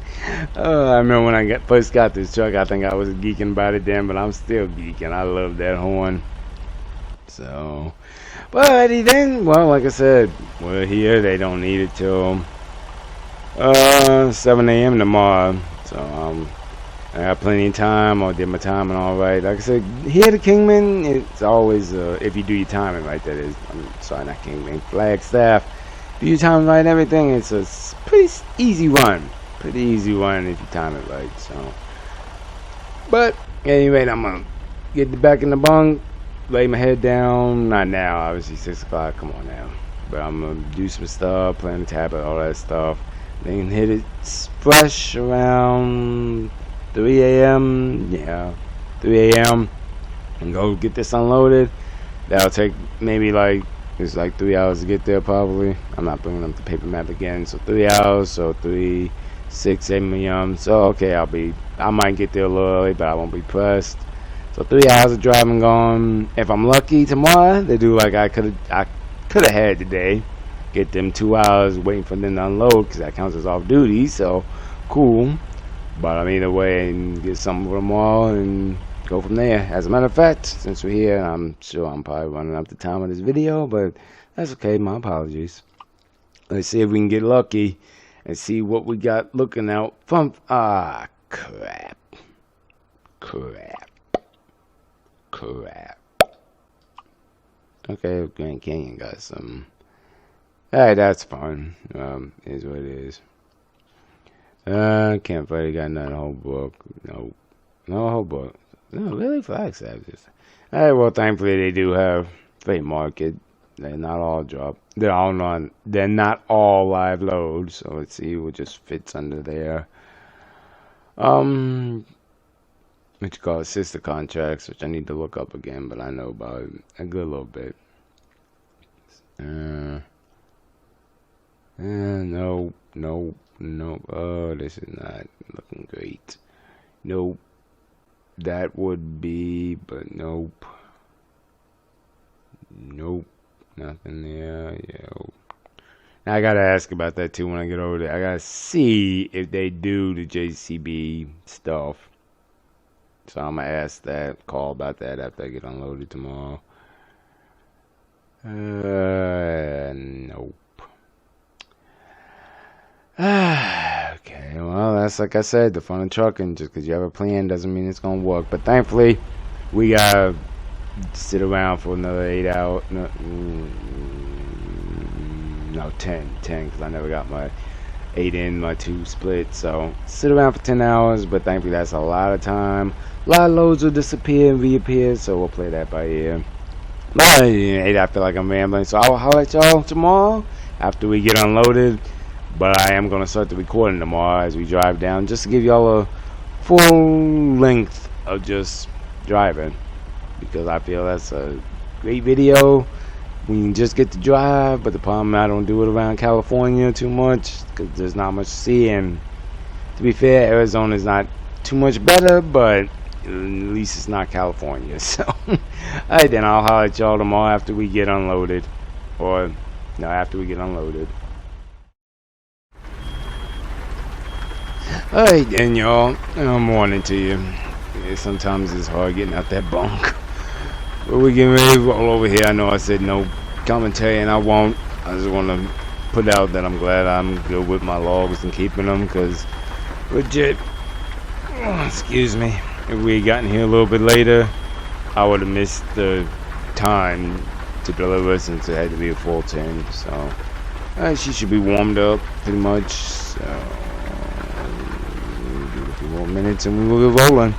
Speaker 1: I remember when I first got this truck, I think I was geeking about it then, but I'm still geeking. I love that horn. So, but then, well, like I said, we're here. They don't need it till 7 a.m. tomorrow. So, I got plenty of time. I did my timing all right. Like I said, here at Kingman, it's always, if you do your timing right, that is. I'm sorry, not Kingman, Flagstaff. Do your timing right and everything, it's a pretty easy run. Pretty easy run if you time it right, so. But, anyway, I'm going to get back in the bunk, lay my head down. Not now, obviously, 6 o'clock, come on now. But I'm going to do some stuff, play on the tablet, all that stuff. Then hit it fresh around 3 a.m. Yeah, 3 a.m. and go get this unloaded. That'll take maybe it's like 3 hours to get there probably. I'm not bringing up the paper map again. So 3 hours, so 3, 6, 7 a.m. So okay, I might get there a little early, but I won't be pressed. So 3 hours of driving gone. If I'm lucky tomorrow, they do like I could have had today. Get them 2 hours waiting for them to unload because that counts as off duty. So cool. But I'm either way and get something for tomorrow and go from there. As a matter of fact, since we're here, I'm sure I'm probably running up the time of this video, but that's okay. My apologies. Let's see if we can get lucky and see what we got looking out from. Crap. Okay, Grand Canyon got some. Alright, that's fine. Is what it is. Can't play. Got nothing. Whole book. No whole book. No, really, Flagstaff. Alright, well, thankfully they do have free market. They're not all drop. They're not all live loads. So let's see what just fits under there. What you call it, sister contracts, which I need to look up again, but I know about it a good little bit. Nope. Oh, this is not looking great. Nope. That would be, but nope. Nothing there. Yeah. Now I gotta ask about that too when I get over there. I gotta see if they do the JCB stuff. So I'm gonna ask that, call about that after I get unloaded tomorrow. Nope. Okay, well, that's like I said, the fun of trucking. Just because you have a plan doesn't mean it's gonna work. But thankfully, we gotta sit around for another 8 hours. No, 10, because I never got my 8 in, my 2 split. So sit around for 10 hours. But thankfully, that's a lot of time. A lot of loads will disappear and reappear. So we'll play that by ear. But I feel like I'm rambling. So I'll holler at y'all tomorrow after we get unloaded. But I am going to start the recording tomorrow as we drive down, just to give y'all a full length of just driving, because I feel that's a great video when you just get to drive. But the problem, I don't do it around California too much because there's not much to see, and to be fair, Arizona's not too much better, but at least it's not California. So alright, then I'll holler at y'all tomorrow after we get unloaded, or no, after we get unloaded. Alright then, y'all, morning to you. Yeah, sometimes it's hard getting out that bunk, but we're getting ready to roll over here. I know I said no commentary, and I won't. I just want to put out that I'm glad I'm good with my logs and keeping them, because legit, excuse me, if we had gotten here a little bit later, I would have missed the time to deliver since it had to be a full 10. So she should be warmed up pretty much. So we'll do a few more minutes and we will get rolling.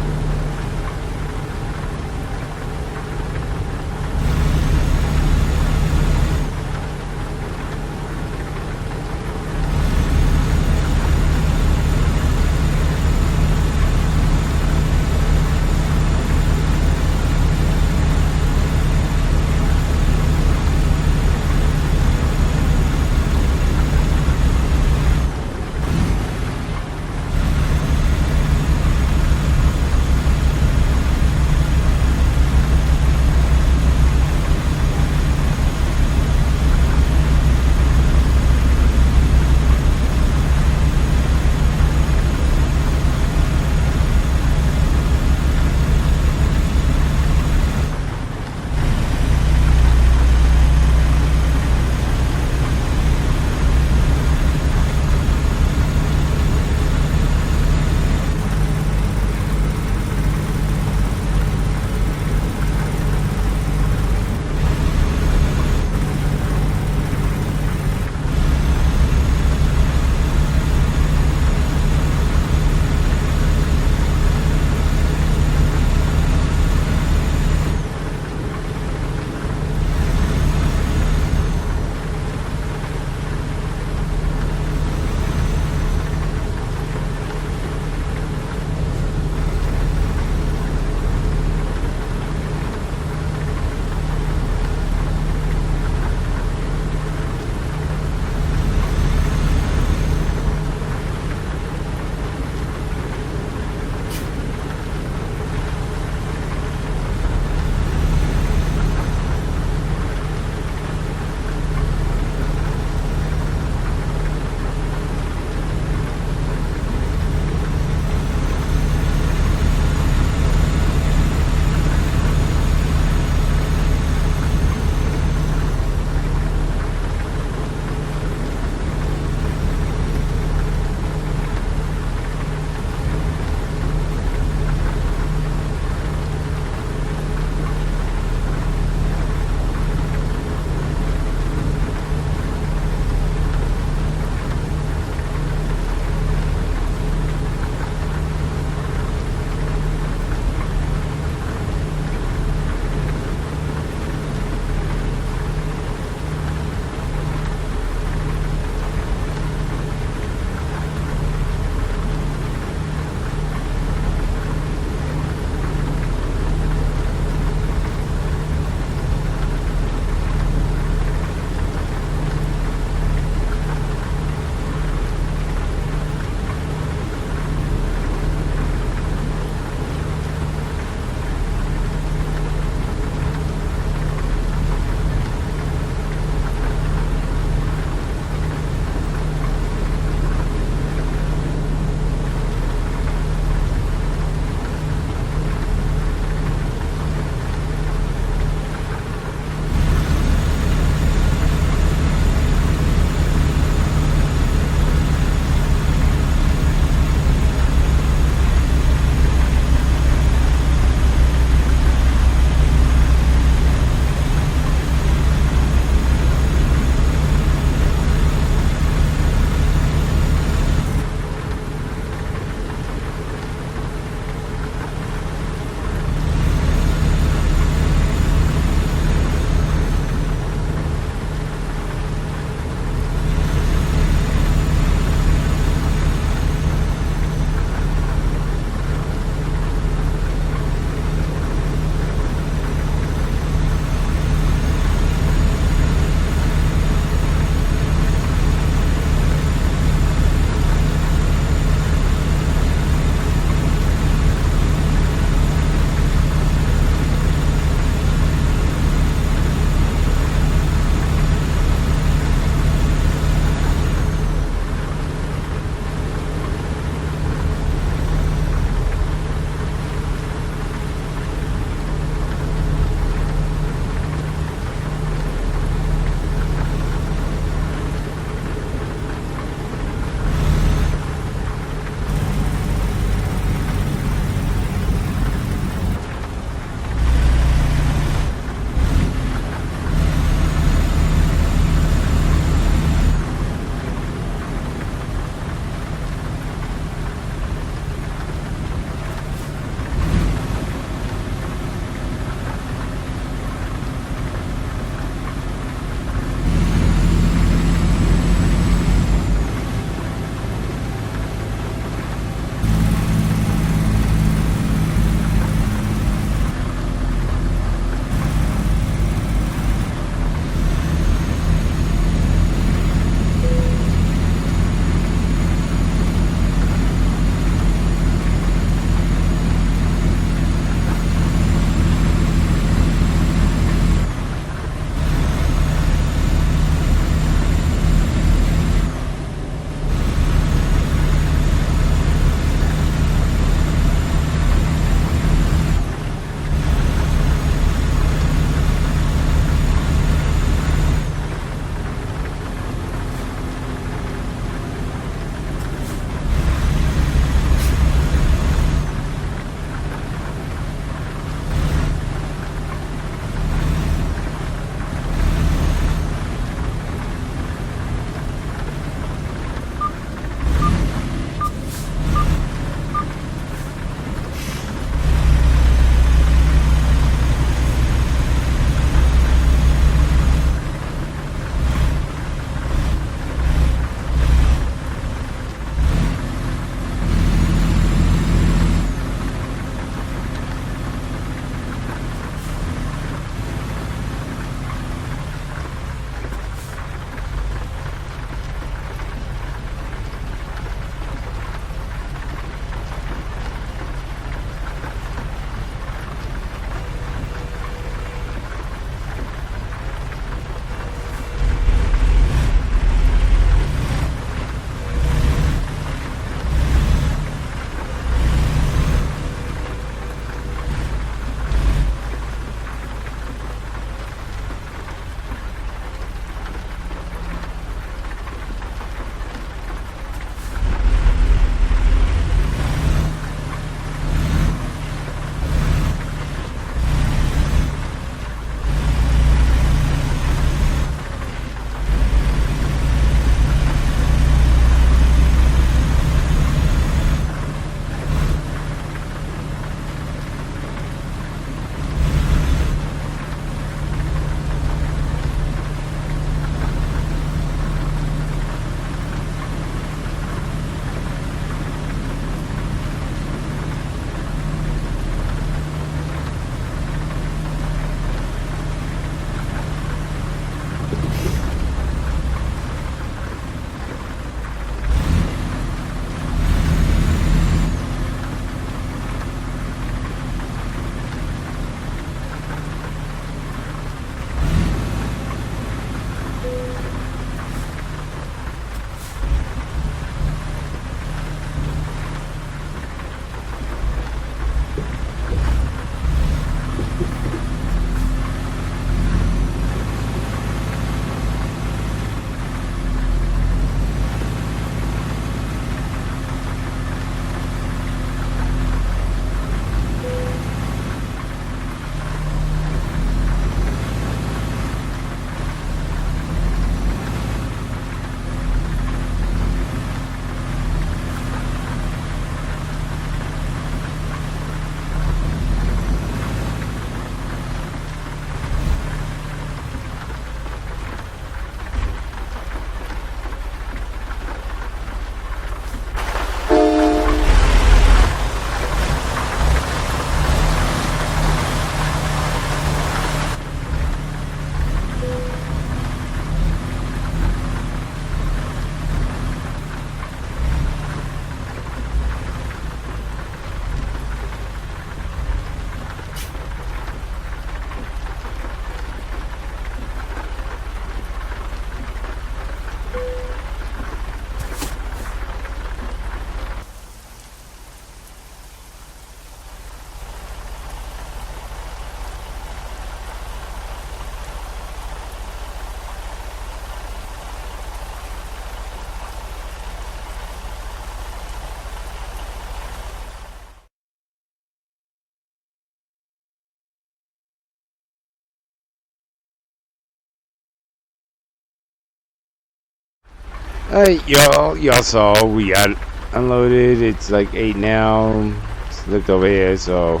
Speaker 1: Alright, y'all saw we got unloaded. It's like 8 now. Just looked over here, so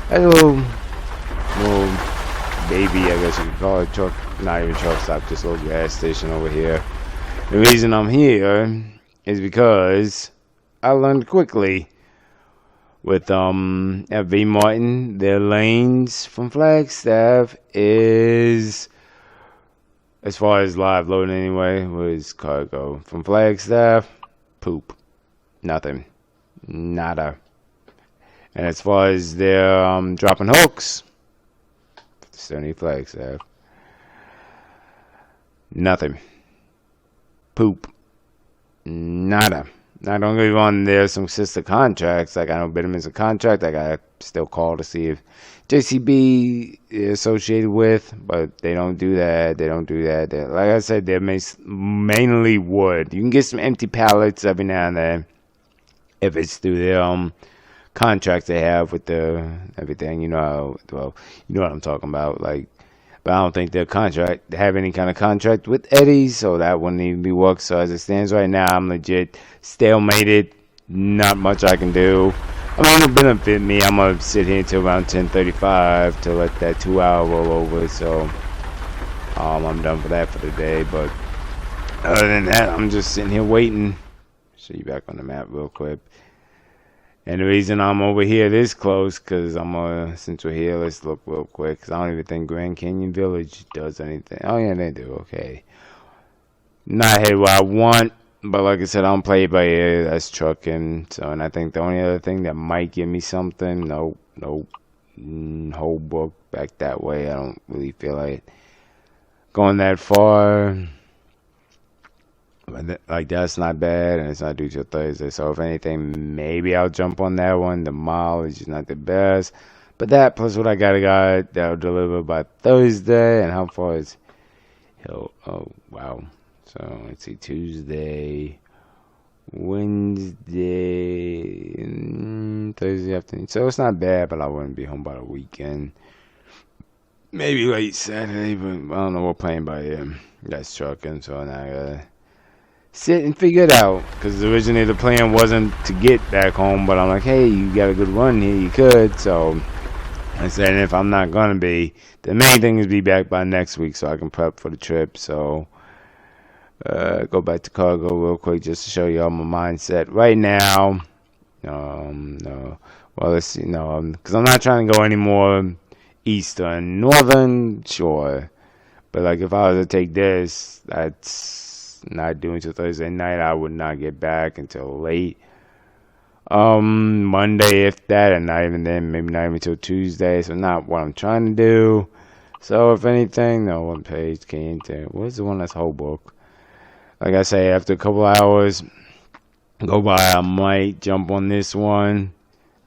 Speaker 1: that little baby, I guess you could call it, truck, not even truck stop, just a little gas station over here. The reason I'm here is because I learned quickly with at V Martin, their lanes from Flagstaff is, as far as live loading anyway, was cargo. From Flagstaff, poop. Nothing. Nada. And as far as their dropping hooks, still need Flagstaff. Nothing. Poop. Nada. Now, don't get me wrong, there's some sister contracts. Like, I know Bitterman's a contract. I got to still call to see if JCB is associated with, but they don't do that. They don't do that. Like I said, they're mainly wood. You can get some empty pallets every now and then if it's through their contracts they have with the everything. You know, well, you know what I'm talking about. Like, but I don't think their contract, they have any kind of contract with Eddie, so that wouldn't even be work. So as it stands right now, I'm legit stalemated. Not much I can do. I mean, it'll benefit me. I'm gonna sit here until around 10:35 to let that 2 hour roll over. So I'm done for that for the day. But other than that, I'm just sitting here waiting. Show you back on the map real quick. And the reason I'm over here this close, because since we're here, let's look real quick. Because I don't even think Grand Canyon Village does anything. Oh, yeah, they do. Okay. Not headed where I want, but like I said, I don't play it by ear. That's trucking. So, and I think the only other thing that might give me something, nope. Whole book back that way. I don't really feel like going that far. Like, that's not bad, and it's not due till Thursday. So if anything, maybe I'll jump on that one. The mileage is not the best, but that plus what I got that'll deliver by Thursday. And how far is Hill? Oh wow. So let's see, Tuesday, Wednesday, Thursday afternoon. So it's not bad, but I wouldn't be home by the weekend. Maybe late Saturday, but I don't know. We're playing by ear. That's trucking, so now I gotta sit and figure it out, because originally the plan wasn't to get back home, but I'm like, hey, you got a good run here, you could. So I said, if I'm not gonna be, the main thing is be back by next week so I can prep for the trip. So go back to cargo real quick just to show you all my mindset right now. No, well, let's see, no, because I'm not trying to go any more eastern, northern, sure, but like if I was to take this, that's not doing till Thursday night. I would not get back until late Monday, if that, and not even then, maybe not even till Tuesday. So not what I'm trying to do. So if anything, no, one page came to, what's the one that's whole book? Like I say, after a couple hours go by, I might jump on this one.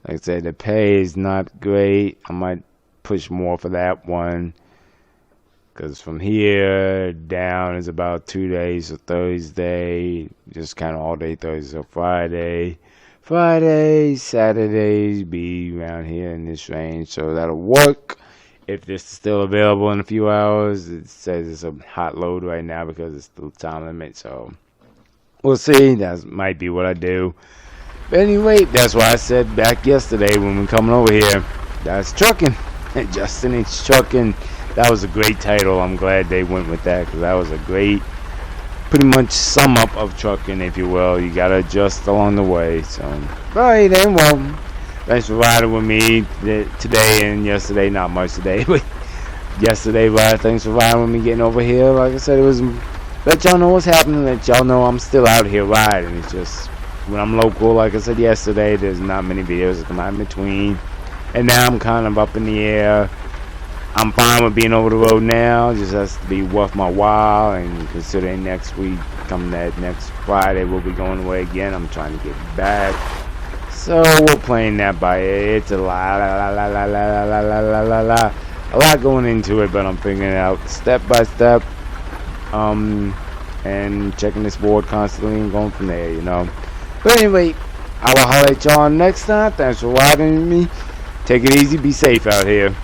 Speaker 1: Like I said, the pay is not great. I might push more for that one, because from here down is about 2 days. So Thursday, just kind of all day Thursday. So Friday, Saturdays be around here in this range. So that'll work. If this is still available in a few hours, it says it's a hot load right now because it's the time limit. So we'll see. That might be what I do. But anyway, that's why I said back yesterday when we're coming over here, that's trucking. Justin, it's trucking. That was a great title. I'm glad they went with that, because that was a great, pretty much sum up of trucking, if you will. You got to adjust along the way. So, alright then, well, thanks for riding with me today and yesterday. Not much today, but yesterday, but thanks for riding with me getting over here. Like I said, it was let y'all know what's happening, let y'all know I'm still out here riding. It's just when I'm local, like I said yesterday, there's not many videos that come out in between. And now I'm kind of up in the air. I'm fine with being over the road now. It just has to be worth my while. And considering next week, come that next Friday, we'll be going away again. I'm trying to get back. So we're playing that by ear. It's a lot going into it, but I'm figuring it out step by step. And checking this board constantly and going from there, you know. But anyway, I will holler at y'all next time. Thanks for riding with me. Take it easy. Be safe out here.